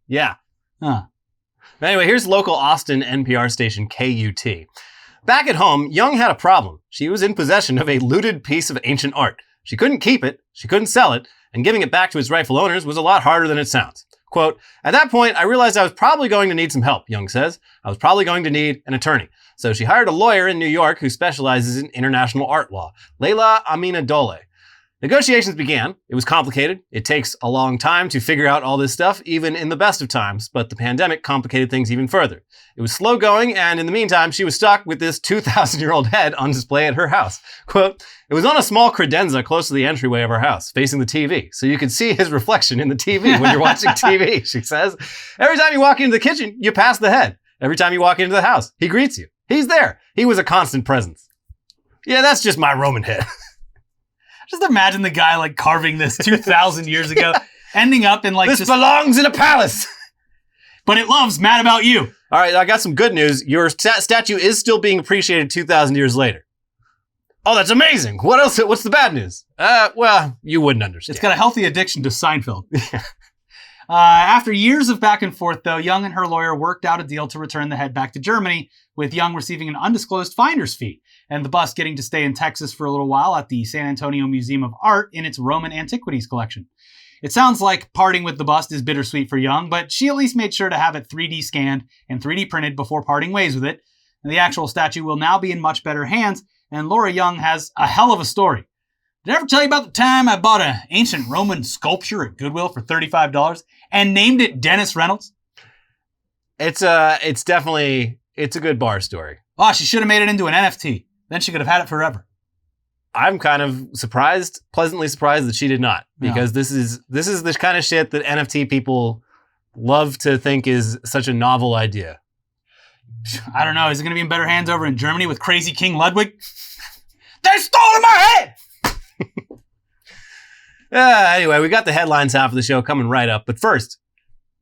Yeah. Huh. Anyway, here's local Austin NPR station KUT. Back at home, Young had a problem. She was in possession of a looted piece of ancient art. She couldn't keep it, she couldn't sell it, and giving it back to its rightful owners was a lot harder than it sounds. Quote, at that point, I realized I was probably going to need some help, Young says. I was probably going to need an attorney. So she hired a lawyer in New York who specializes in international art law, Leila Aminadole. Negotiations began. It was complicated. It takes a long time to figure out all this stuff, even in the best of times, but the pandemic complicated things even further. It was slow going, and in the meantime, she was stuck with this 2,000-year-old head on display at her house. Quote, it was on a small credenza close to the entryway of our house, facing the TV, so you could see his reflection in the TV when you're watching TV, she says. Every time you walk into the kitchen, you pass the head. Every time you walk into the house, he greets you. He's there. He was a constant presence. Yeah, that's just my Roman head. Just imagine the guy carving this 2,000 years ago, ending up in this belongs in a palace. But it loves Mad About You. All right, I got some good news. Your statue is still being appreciated 2,000 years later. Oh, that's amazing. What else? What's the bad news? Well, you wouldn't understand. It's got a healthy addiction to Seinfeld. After years of back and forth, though, Young and her lawyer worked out a deal to return the head back to Germany, with Young receiving an undisclosed finder's fee, and the bust getting to stay in Texas for a little while at the San Antonio Museum of Art in its Roman antiquities collection. It sounds like parting with the bust is bittersweet for Young, but she at least made sure to have it 3D scanned and 3D printed before parting ways with it. And the actual statue will now be in much better hands, and Laura Young has a hell of a story. Did I ever tell you about the time I bought an ancient Roman sculpture at Goodwill for $35 and named it Dennis Reynolds? It's definitely a good bar story. Oh, she should have made it into an NFT. Then she could have had it forever. I'm kind of pleasantly surprised that she did not, because this is the kind of shit that NFT people love to think is such a novel idea. I don't know. Is it going to be in better hands over in Germany with crazy King Ludwig? They stole my head! Anyway, we got the headlines half of the show coming right up. But first,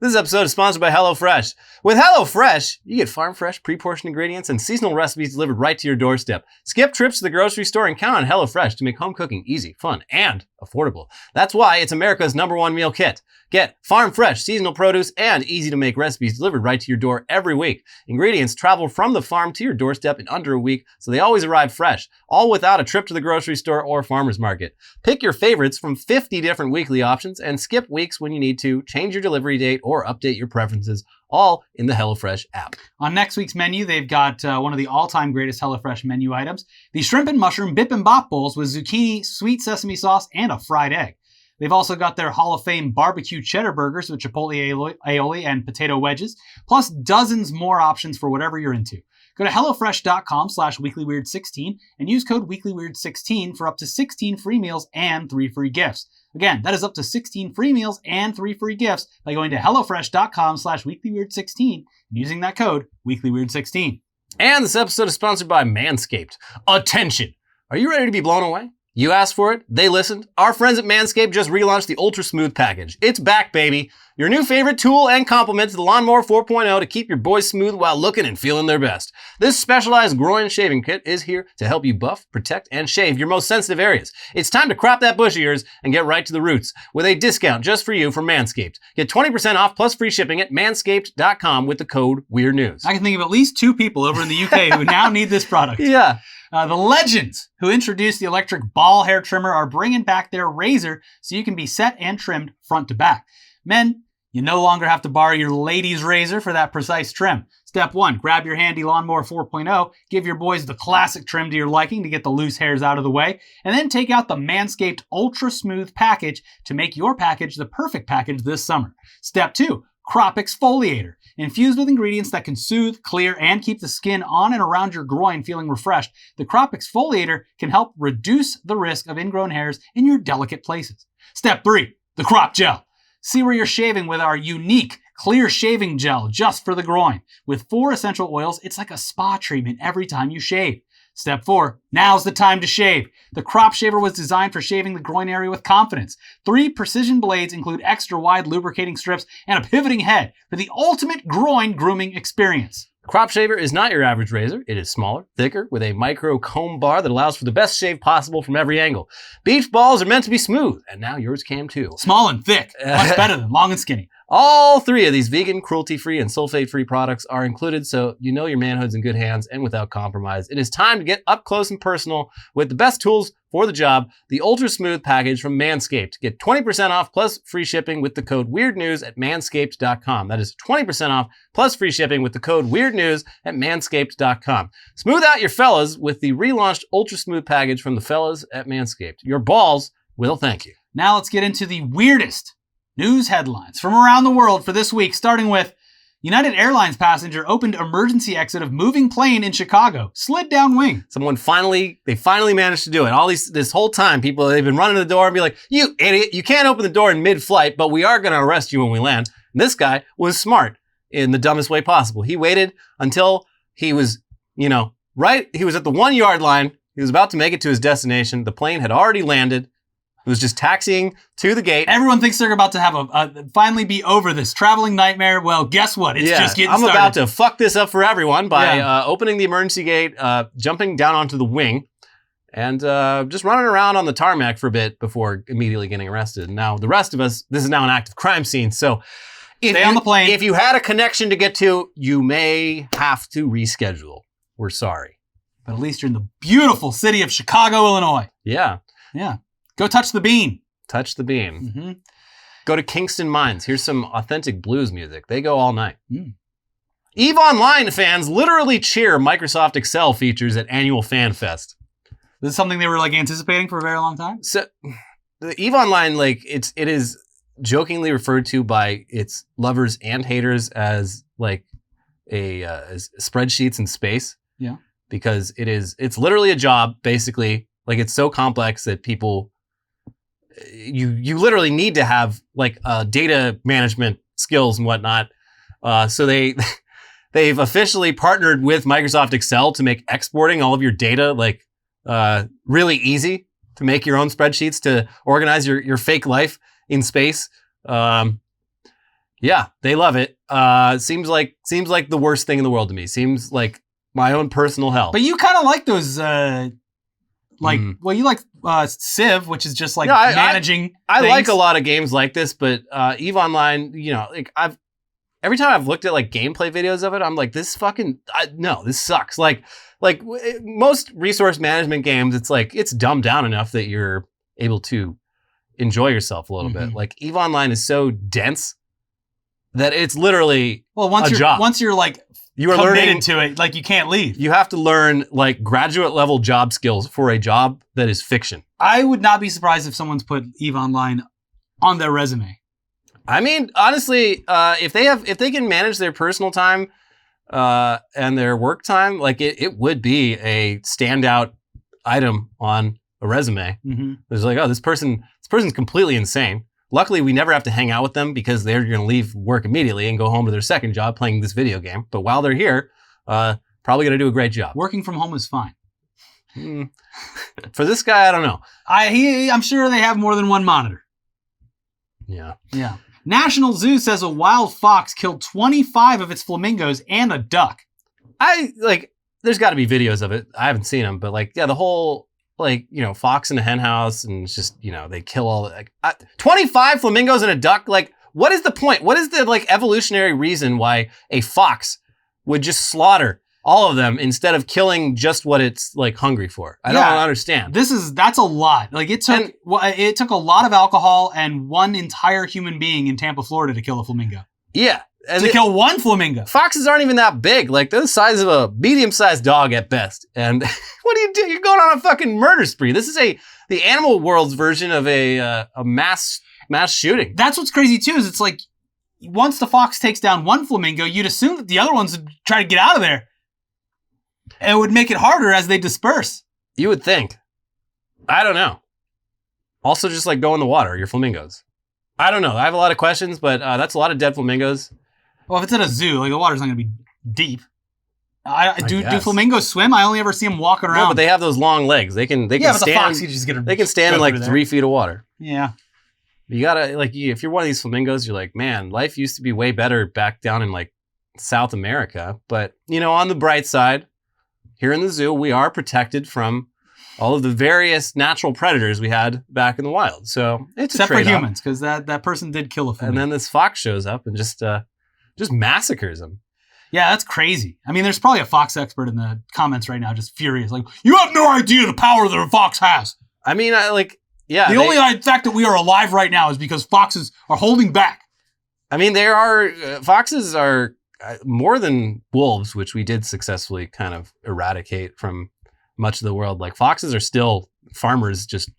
this episode is sponsored by HelloFresh. With HelloFresh, you get farm-fresh, pre-portioned ingredients and seasonal recipes delivered right to your doorstep. Skip trips to the grocery store and count on HelloFresh to make home cooking easy, fun, and affordable. That's why it's America's #1 meal kit. Get farm-fresh, seasonal produce, and easy-to-make recipes delivered right to your door every week. Ingredients travel from the farm to your doorstep in under a week, so they always arrive fresh, all without a trip to the grocery store or farmer's market. Pick your favorites from 50 different weekly options and skip weeks when you need to, change your delivery date, or update your preferences, all in the HelloFresh app. On next week's menu, they've got one of the all-time greatest HelloFresh menu items, the shrimp and mushroom bip and bop bowls with zucchini, sweet sesame sauce, and a fried egg. They've also got their Hall of Fame barbecue cheddar burgers with chipotle aioli and potato wedges, plus dozens more options for whatever you're into. Go to HelloFresh.com/weeklyweird16 and use code weeklyweird16 for up to 16 free meals and 3 free gifts. Again, that is up to 16 free meals and 3 free gifts by going to HelloFresh.com/weeklyweird16 and using that code weeklyweird16. And this episode is sponsored by Manscaped. Attention! Are you ready to be blown away? You asked for it, they listened. Our friends at Manscaped just relaunched the Ultra Smooth package. It's back, baby. Your new favorite tool and complement to the Lawnmower 4.0 to keep your boys smooth while looking and feeling their best. This specialized groin shaving kit is here to help you buff, protect, and shave your most sensitive areas. It's time to crop that bush of yours and get right to the roots with a discount just for you from Manscaped. Get 20% off plus free shipping at manscaped.com with the code WEIRDNEWS. I can think of at least 2 people over in the UK who now need this product. Yeah. The legends who introduced the electric ball hair trimmer are bringing back their razor so you can be set and trimmed front to back. Men, you no longer have to borrow your lady's razor for that precise trim. Step 1, grab your handy Lawnmower 4.0, give your boys the classic trim to your liking to get the loose hairs out of the way, and then take out the Manscaped Ultra Smooth package to make your package the perfect package this summer. Step 2, Crop Exfoliator. Infused with ingredients that can soothe, clear, and keep the skin on and around your groin feeling refreshed, the Crop Exfoliator can help reduce the risk of ingrown hairs in your delicate places. Step 3, the Crop Gel. See where you're shaving with our unique clear shaving gel just for the groin. With 4 essential oils, it's like a spa treatment every time you shave. Step 4, now's the time to shave. The Crop Shaver was designed for shaving the groin area with confidence. 3 precision blades include extra wide lubricating strips and a pivoting head for the ultimate groin grooming experience. Crop Shaver is not your average razor. It is smaller, thicker, with a micro comb bar that allows for the best shave possible from every angle. Beach balls are meant to be smooth, and now yours can too. Small and thick, much better than long and skinny. All 3 of these vegan, cruelty-free, and sulfate-free products are included, so you know your manhood's in good hands and without compromise. It is time to get up close and personal with the best tools for the job, the Ultra Smooth package from Manscaped. Get 20% off plus free shipping with the code WEIRDNEWS at manscaped.com. That is 20% off plus free shipping with the code WEIRDNEWS at manscaped.com. Smooth out your fellas with the relaunched Ultra Smooth package from the fellas at Manscaped. Your balls will thank you. Now let's get into the weirdest news headlines from around the world for this week, starting with United Airlines passenger opened emergency exit of moving plane in Chicago, slid down wing. They finally managed to do it. This whole time, people, they've been running to the door and be like, you idiot, you can't open the door in mid-flight, but we are going to arrest you when we land. And this guy was smart in the dumbest way possible. He waited until he was, he was at the 1 yard line. He was about to make it to his destination. The plane had already landed. It was just taxiing to the gate. Everyone thinks they're about to have finally be over this traveling nightmare. Well, guess what? It's just getting started. I'm about to fuck this up for everyone by opening the emergency gate, jumping down onto the wing, and just running around on the tarmac for a bit before immediately getting arrested. Now, the rest of us, this is now an active crime scene, so Stay on the plane. If you had a connection to get to, you may have to reschedule. We're sorry. But at least you're in the beautiful city of Chicago, Illinois. Yeah. Yeah. Go touch the bean. Touch the beam. Mm-hmm. Go to Kingston Mines. Here's some authentic blues music. They go all night. EVE Online fans literally cheer Microsoft Excel features at annual Fan Fest. This is something they were like anticipating for a very long time? So the EVE Online, like it is jokingly referred to by its lovers and haters as like as spreadsheets in space. Yeah. Because it's literally a job, basically. Like it's so complex that people, you literally need to have like data management skills and whatnot. So they've officially partnered with Microsoft Excel to make exporting all of your data like really easy, to make your own spreadsheets, to organize your fake life in space. Yeah, they love it. Seems like the worst thing in the world to me. Seems like my own personal hell. But you kind of like those, well, you like Civ, which is just like managing. I like a lot of games like this, but EVE Online, you know, like every time I've looked at like gameplay videos of it, I'm like, this sucks. Like most resource management games, it's like it's dumbed down enough that you're able to enjoy yourself a little bit. Like EVE Online is so dense that it's literally a job. Once you're like you are committed learning to it, like you can't leave. You have to learn like graduate level job skills for a job that is fiction. I would not be surprised if someone's put EVE Online on their resume. I mean, honestly, if they can manage their personal time and their work time, like it would be a standout item on a resume. There's like, oh, this person's completely insane. Luckily, we never have to hang out with them because they're going to leave work immediately and go home to their second job playing this video game. But while they're here, probably going to do a great job. Working from home is fine. For this guy, I don't know. I'm sure they have more than one monitor. Yeah. Yeah. National Zoo says a wild fox killed 25 of its flamingos and a duck. There's got to be videos of it. I haven't seen them, but like, yeah, the whole, like, you know, fox in a hen house and it's just, you know, they kill all the, like, 25 flamingos and a duck. Like, what is the point? What is the like evolutionary reason why a fox would just slaughter all of them instead of killing just what it's like hungry for? I don't understand. That's a lot. Like it took a lot of alcohol and one entire human being in Tampa, Florida to kill a flamingo. Yeah. And to kill one flamingo. Foxes aren't even that big. Like they're the size of a medium-sized dog at best. And what do you do? You're going on a fucking murder spree. This is the animal world's version of a mass shooting. That's what's crazy too, is it's like once the fox takes down one flamingo, you'd assume that the other ones would try to get out of there. And it would make it harder as they disperse. You would think. I don't know. Also, just like go in the water, your flamingos. I don't know. I have a lot of questions, but that's a lot of dead flamingos. Well, if it's at a zoo, like the water's not going to be deep. Do flamingos swim? I only ever see them walking around. No, but they have those long legs. They can stand. The fox, you just get they can stand in like 3 feet of water. Yeah. You gotta if you're one of these flamingos, you're like, man, life used to be way better back down in like South America. But you know, on the bright side, here in the zoo, we are protected from all of the various natural predators we had back in the wild. So it's except for humans, because that person did kill a flamingo. And then this fox shows up and just massacres them. Yeah, that's crazy. I mean, there's probably a fox expert in the comments right now, just furious. Like, you have no idea the power that a fox has. I mean, the only fact that we are alive right now is because foxes are holding back. I mean, foxes are more than wolves, which we did successfully kind of eradicate from much of the world. Like foxes are still, farmers just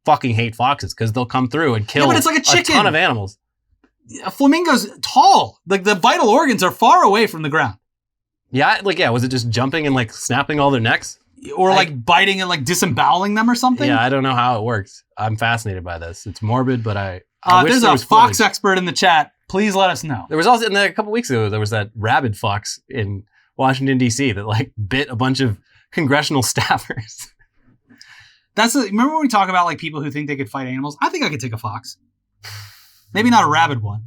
fucking hate foxes because they'll come through and kill but it's like a chicken. ton of animals. A flamingo's tall. Like the vital organs are far away from the ground. Yeah, was it just jumping and like snapping all their necks? Or like biting and like disemboweling them or something? Yeah, I don't know how it works. I'm fascinated by this. It's morbid, but I wish there's there a was fox footage. expert in the chat. Please let us know. There was also, a couple weeks ago, there was that rabid fox in Washington, D.C. that like bit a bunch of congressional staffers. Remember when we talk about like people who think they could fight animals? I think I could take a fox. Maybe not a rabid one.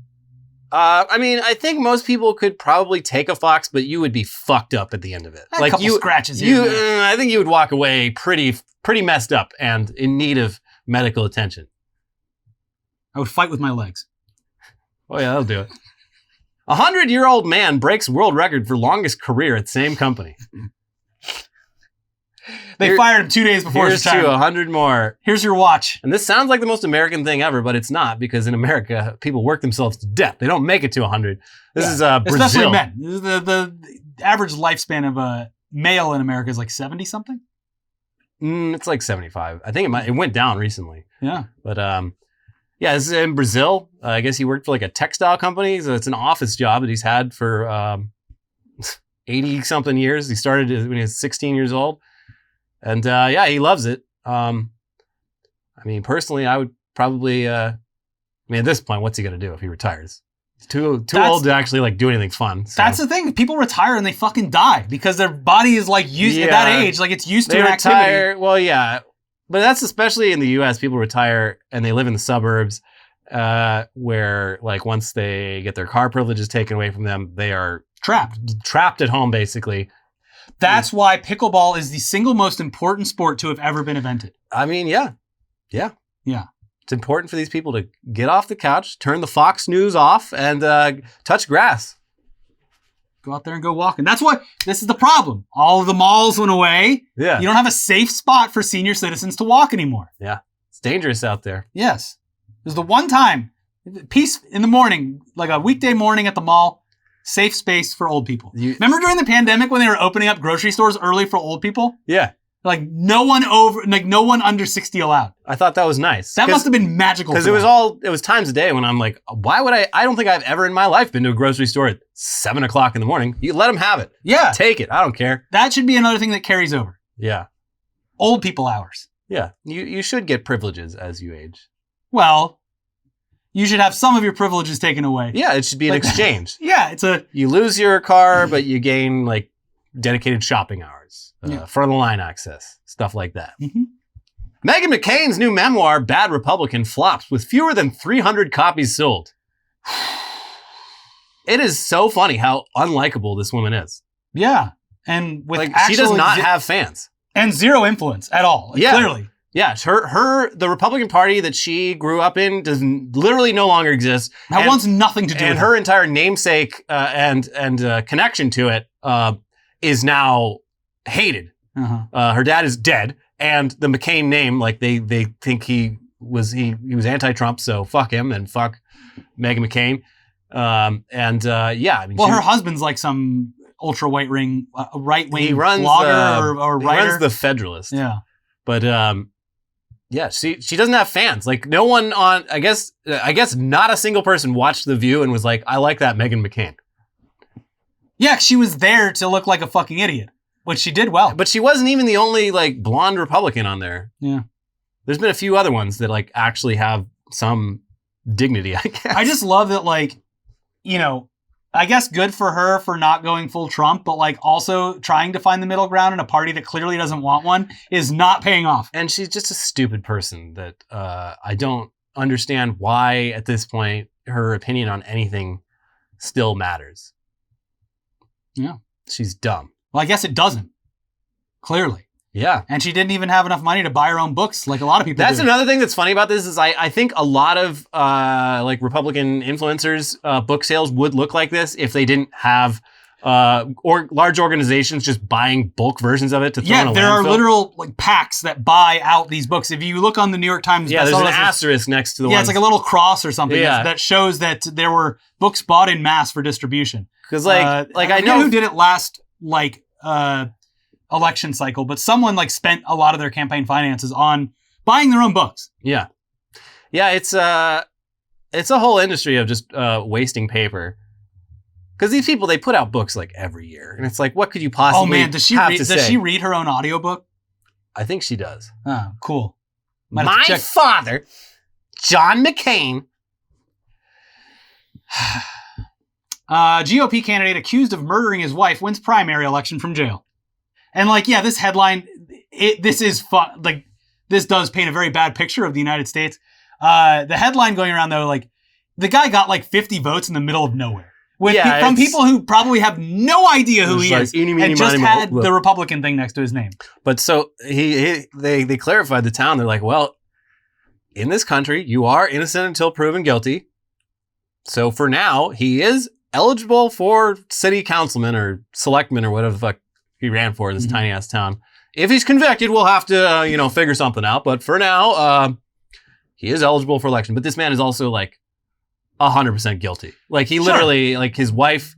I mean, I think most people could probably take a fox, but you would be fucked up at the end of it. A couple scratches here and there. I think you would walk away pretty messed up and in need of medical attention. I would fight with my legs. Oh yeah, that'll do it. 100-year-old man breaks world record for longest career at same company. They fired him 2 days before his Here's to retirement. 100 more. Here's your watch. And this sounds like the most American thing ever, but it's not, because in America, people work themselves to death. They don't make it to 100. This is Brazil. Especially men. The average lifespan of a male in America is like 70-something? It's like 75. I think it went down recently. Yeah. But yeah, this is in Brazil. I guess he worked for like a textile company. So it's an office job that he's had for 80-something years. He started when he was 16 years old. And yeah, he loves it. I mean, personally, I would probably, at this point, what's he going to do if he retires? He's too old to actually like do anything fun. So. That's the thing. People retire and they fucking die because their body is like used at that age. Like it's used to an activity. Well, yeah. But that's especially in the U.S. People retire and they live in the suburbs where like once they get their car privileges taken away from them, they are trapped at home, basically. That's why pickleball is the single most important sport to have ever been invented. I mean, yeah. It's important for these people to get off the couch, turn the Fox News off, and touch grass. Go out there and go walking. That's why this is the problem. All of the malls went away. Yeah. You don't have a safe spot for senior citizens to walk anymore. Yeah. It's dangerous out there. Yes. There's the one time, peace in the morning, like a weekday morning at the mall, safe space for old people. Remember during the pandemic when they were opening up grocery stores early for old people? Yeah. Like no one under 60 allowed. I thought that was nice. That must have been magical. Because it was times a day when I'm like, why would I don't think I've ever in my life been to a grocery store at 7 o'clock in the morning. You let them have it. Yeah. Take it. I don't care. That should be another thing that carries over. Yeah. Old people hours. Yeah. You should get privileges as you age. Well, you should have some of your privileges taken away. Yeah, it should be an exchange. Yeah, you lose your car, but you gain like dedicated shopping hours, front of the line access, stuff like that. Mm-hmm. Meghan McCain's new memoir, Bad Republican, flops with fewer than 300 copies sold. It is so funny how unlikable this woman is. Yeah, and with like she does not have fans and zero influence at all. Like, clearly. Yeah, the Republican Party that she grew up in does literally no longer exist. That wants nothing to do with it. And her entire namesake and connection to it is now hated. Uh-huh. Her dad is dead, and the McCain name, like they think he was anti-Trump, so fuck him and fuck Meghan McCain. Yeah, I mean, her husband's like some ultra right-wing blogger or writer. He runs the Federalist. Yeah, but yeah, she doesn't have fans. Like no one on, I guess not a single person watched The View and was like, I like that Meghan McCain. Yeah, she was there to look like a fucking idiot, which she did well. But she wasn't even the only like blonde Republican on there. Yeah. There's been a few other ones that like actually have some dignity, I guess. I just love that, like, I guess good for her for not going full Trump, but like also trying to find the middle ground in a party that clearly doesn't want one is not paying off. And she's just a stupid person that I don't understand why at this point her opinion on anything still matters. Yeah. She's dumb. Well, I guess it doesn't. Clearly. Yeah. And she didn't even have enough money to buy her own books like a lot of people That's do. another thing that's funny about this is I think a lot of like Republican influencers book sales would look like this if they didn't have or large organizations just buying bulk versions of it to throw in a landfill. Yeah, there are literal like packs that buy out these books. If you look on the New York Times, there's an asterisk next to the it's like a little cross or something that shows that there were books bought in mass for distribution. Because I know who did it last election cycle, but someone like spent a lot of their campaign finances on buying their own books. Yeah, it's a whole industry of just wasting paper. Because these people, they put out books like every year, and it's like, what could you possibly? Oh man, does she read her own audiobook? I think she does. Oh, cool. My father, John McCain. GOP candidate accused of murdering his wife wins primary election from jail. And this headline, this is fun. Like, this does paint a very bad picture of the United States. The headline going around though, The guy got like 50 votes in the middle of nowhere. From it's- people who probably have no idea who It's he like, is, eeny, meeny, and just miny, had moe. the Republican thing next to his name. But so they clarified the town. They're like, well, in this country, you are innocent until proven guilty. So for now, he is eligible for city councilman or selectman or whatever the fuck he ran for in this tiny ass town. If he's convicted, we'll have to, figure something out. But for now, he is eligible for election. But this man is also like 100% guilty. Like he literally, like his wife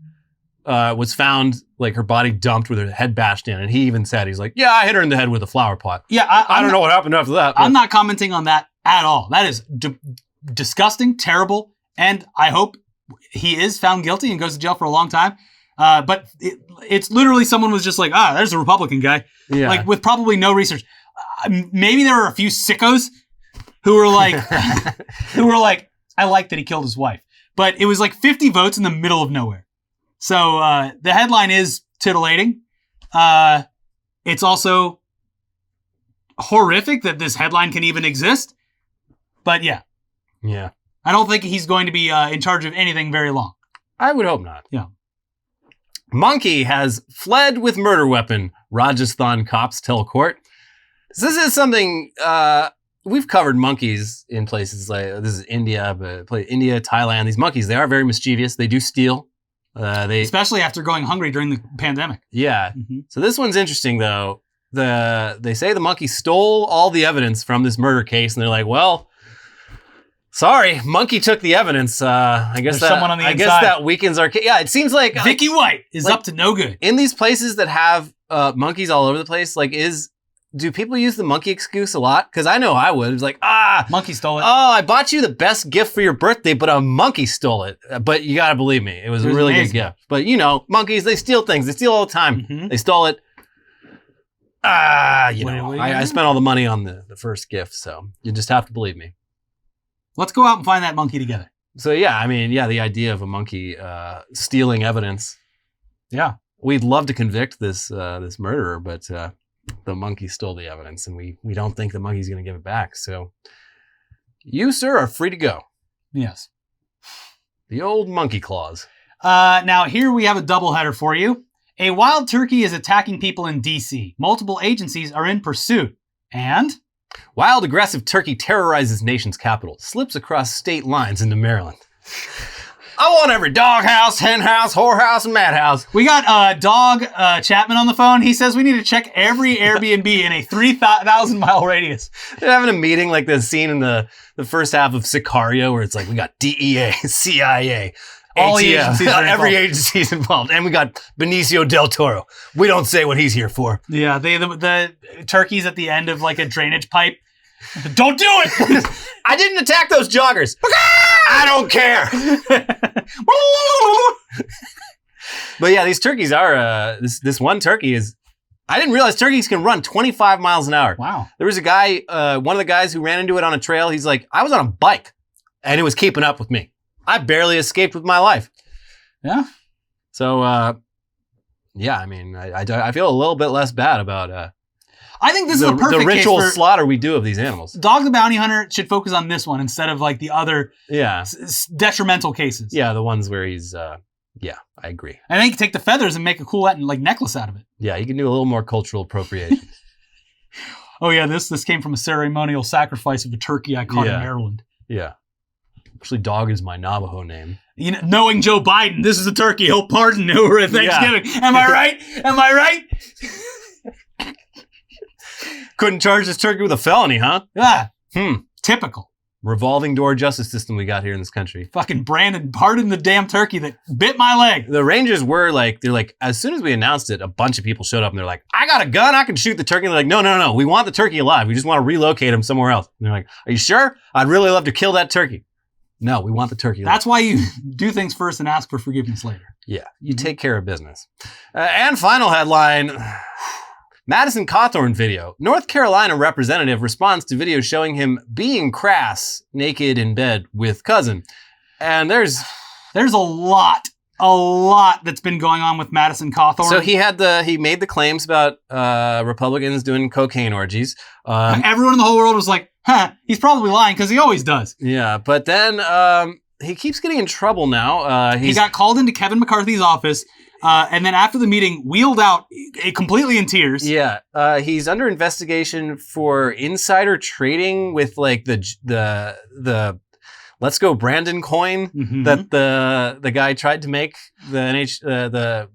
was found, like her body dumped with her head bashed in. And he even said, he's like, yeah, I hit her in the head with a flower pot. Yeah, I don't know what happened after that. I'm not commenting on that at all. That is disgusting, terrible, and I hope he is found guilty and goes to jail for a long time. But it's literally someone was just like, there's a Republican guy, like with probably no research. Maybe there were a few sickos who were like, I like that he killed his wife, but it was like 50 votes in the middle of nowhere. So the headline is titillating. It's also horrific that this headline can even exist. But yeah, I don't think he's going to be in charge of anything very long. I would hope not. Yeah. Monkey has fled with murder weapon, Rajasthan cops tell court. So this is something, we've covered monkeys in places like, this is India, India, Thailand. These monkeys, they are very mischievous. They do steal. Especially after going hungry during the pandemic. Yeah. So this one's interesting though. They say the monkey stole all the evidence from this murder case, and they're like, well, sorry, monkey took the evidence. I guess There's someone on the I inside. guess that weakens our case. Yeah, it seems like Vicky White is up to no good. in these places that have monkeys all over the place. Do people use the monkey excuse a lot? Because I know I would. It's like, Monkey stole it. oh, I bought you the best gift for your birthday, but a monkey stole it. But you gotta believe me, it was a really amazing. good gift. But monkeys, they steal things. They steal all the time. They stole it. What are you I gonna spent all the money on the first gift, so you just have to believe me. Let's go out and find that monkey together. So the idea of a monkey stealing evidence. Yeah. We'd love to convict this murderer, but the monkey stole the evidence, and we don't think the monkey's going to give it back. So you, sir, are free to go. Yes. The old monkey clause. Now here we have a doubleheader for you. A wild turkey is attacking people in D.C. Multiple agencies are in pursuit. And Wild aggressive turkey terrorizes nation's capital, slips across state lines into Maryland. I want every doghouse, hen house, whorehouse, and madhouse. we got Dog Chapman on the phone. He says we need to check every Airbnb in a 3,000-mile radius. They're having a meeting like the scene in the first half of Sicario where it's like, we got DEA, CIA, All the ATF, agencies are every involved. agency's involved. And we got Benicio del Toro. We don't say what he's here for. Yeah, the turkey's at the end of like a drainage pipe. Don't do it! I didn't attack those joggers. I don't care. But yeah, these turkeys are, this one turkey is, I didn't realize turkeys can run 25 miles an hour. Wow. There was a guy, one of the guys who ran into it on a trail. He's like, I was on a bike and it was keeping up with me. I barely escaped with my life. Yeah. So, I feel a little bit less bad about I think this is a perfect the ritual case for slaughter we do of these animals. Dog the Bounty Hunter should focus on this one instead of like the other Yeah. detrimental cases. Yeah, the ones where he's, I agree. And then you can take the feathers and make a cool like necklace out of it. Yeah, you can do a little more cultural appropriation. Oh yeah, this came from a ceremonial sacrifice of a turkey I caught in Maryland. Yeah. Actually, Dog is my Navajo name. You know, knowing Joe Biden, this is a turkey he'll pardon over at Thanksgiving. Yeah. Am I right? Am I right? Couldn't charge this turkey with a felony, huh? Yeah. Typical. Revolving door justice system we got here in this country. Fucking Brandon pardoned the damn turkey that bit my leg. The Rangers were like, as soon as we announced it, a bunch of people showed up and they're like, I got a gun, I can shoot the turkey. And they're like, no, we want the turkey alive. We just want to relocate him somewhere else. And they're like, are you sure? I'd really love to kill that turkey. No, we want the turkey alive. That's why you do things first and ask for forgiveness later. Yeah, you take care of business. And final headline. Madison Cawthorn video. North Carolina representative responds to video showing him being crass, naked in bed with cousin. And there's a lot that's been going on with Madison Cawthorn. So he made the claims about Republicans doing cocaine orgies. Everyone in the whole world was like, he's probably lying because he always does. Yeah, but then he keeps getting in trouble now. He got called into Kevin McCarthy's office, and then after the meeting, wheeled out completely in tears. Yeah, he's under investigation for insider trading with like the Let's Go Brandon coin that the guy tried to make, the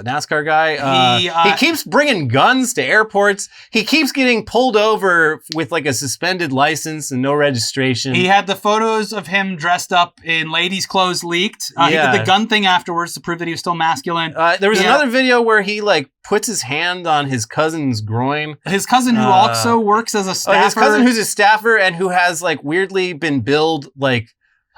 NASCAR guy. He keeps bringing guns to airports. He keeps getting pulled over with like a suspended license and no registration. He had the photos of him dressed up in ladies' clothes leaked. He did the gun thing afterwards to prove that he was still masculine. There was another video where he like puts his hand on his cousin's groin. His cousin who also works as a staffer. His cousin who's a staffer and who has like weirdly been billed like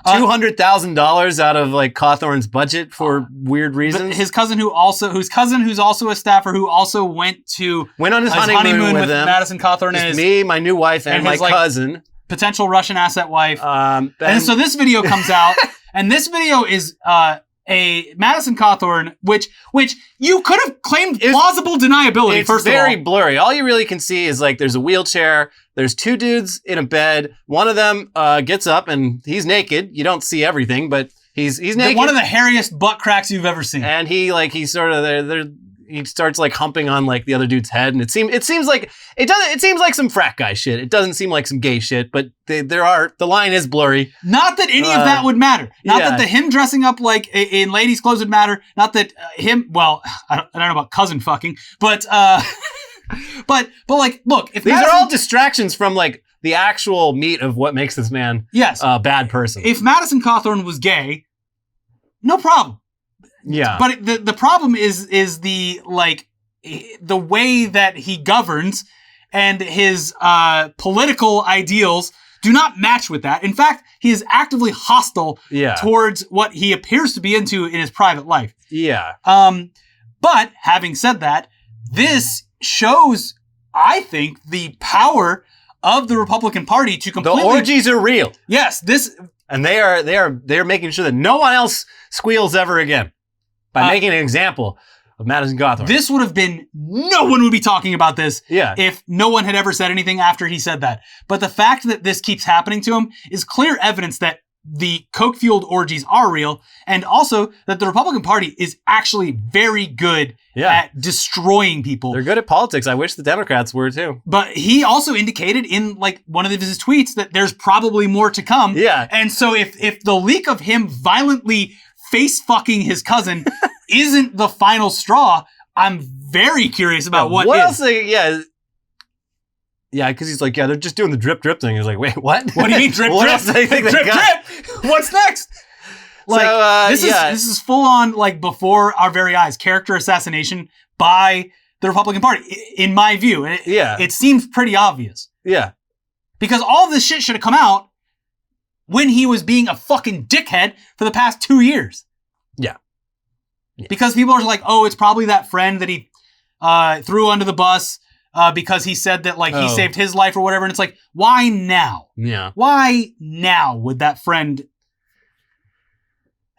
$200,000 out of like Cawthorn's budget for weird reasons. His cousin who's also a staffer who also went on his honeymoon with Madison Cawthorn and me, my new wife, and my cousin, potential Russian asset wife. And so this video comes out, and this video is a Madison Cawthorn, which you could have claimed plausible deniability. It's very blurry. All you really can see is like there's a wheelchair. There's two dudes in a bed. One of them gets up and he's naked. You don't see everything, but he's naked. One of the hairiest butt cracks you've ever seen. And he's sort of he starts like humping on like the other dude's head, and it seems like some frat guy shit. It doesn't seem like some gay shit, but the line is blurry. Not that any of that would matter. Not that him dressing up like in ladies' clothes would matter. Not that I don't know about cousin fucking, but but like, look, if these are all distractions from like the actual meat of what makes this man a bad person. If Madison Cawthorn was gay, no problem. Yeah. But the problem is the way that he governs and his political ideals do not match with that. In fact, he is actively hostile towards what he appears to be into in his private life. Yeah. But having said that, this shows, I think, the power of the Republican Party to completely... The orgies are real. Yes, and they are making sure that no one else squeals ever again by making an example of Madison Cawthorn. This would have been... No one would be talking about this if no one had ever said anything after he said that. But the fact that this keeps happening to him is clear evidence that the coke-fueled orgies are real, and also that the Republican Party is actually very good at destroying people. They're good at politics. I wish the Democrats were too. But he also indicated in like one of his tweets that there's probably more to come. Yeah. And so if the leak of him violently face-fucking his cousin isn't the final straw, I'm very curious about what else. Yeah, because he's like, they're just doing the drip thing. He's like, wait, what? What do you mean drip? What else do they think they got? Drip. What's next? Like this is full on like before our very eyes character assassination by the Republican Party, in my view. And it seems pretty obvious. Yeah, because all of this shit should have come out when he was being a fucking dickhead for the past 2 years. Yeah. Because people are like, oh, it's probably that friend that he threw under the bus. Because he said that like he saved his life or whatever, and it's like, why now? Yeah. Why now would that friend?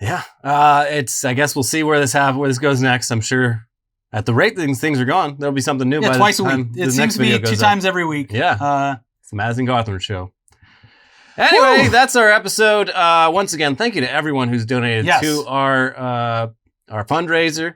Yeah. I guess we'll see where this goes next. I'm sure at the rate things are going, there'll be something new by twice the a time week. It seems to be 2 times every week. Yeah. It's the Madison Cawthorn Show. Anyway, that's our episode. Once again, thank you to everyone who's donated to our fundraiser.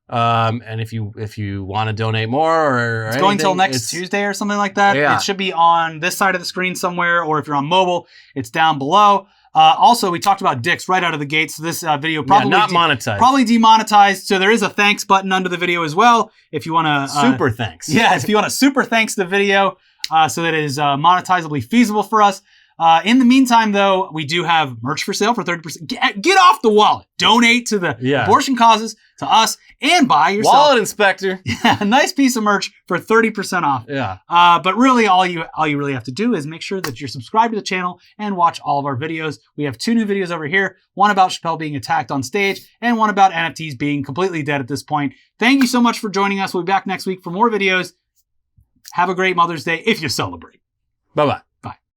And if you want to donate more or it's going till next Tuesday or something like that. Yeah. It should be on this side of the screen somewhere, or if you're on mobile, it's down below. Also, we talked about dicks right out of the gate, so this video probably not monetized. Probably demonetized. So there is a thanks button under the video as well. If you want to super thanks. Yeah, if you want to super thanks the video, so that it is monetizably feasible for us. In the meantime, though, we do have merch for sale for 30%. Get off the wallet. Donate to the abortion causes, to us, and buy yourself wallet inspector. A nice piece of merch for 30% off. Yeah. But really, all you really have to do is make sure that you're subscribed to the channel and watch all of our videos. We have 2 new videos over here. One about Chappelle being attacked on stage, and one about NFTs being completely dead at this point. Thank you so much for joining us. We'll be back next week for more videos. Have a great Mother's Day if you celebrate. Bye-bye.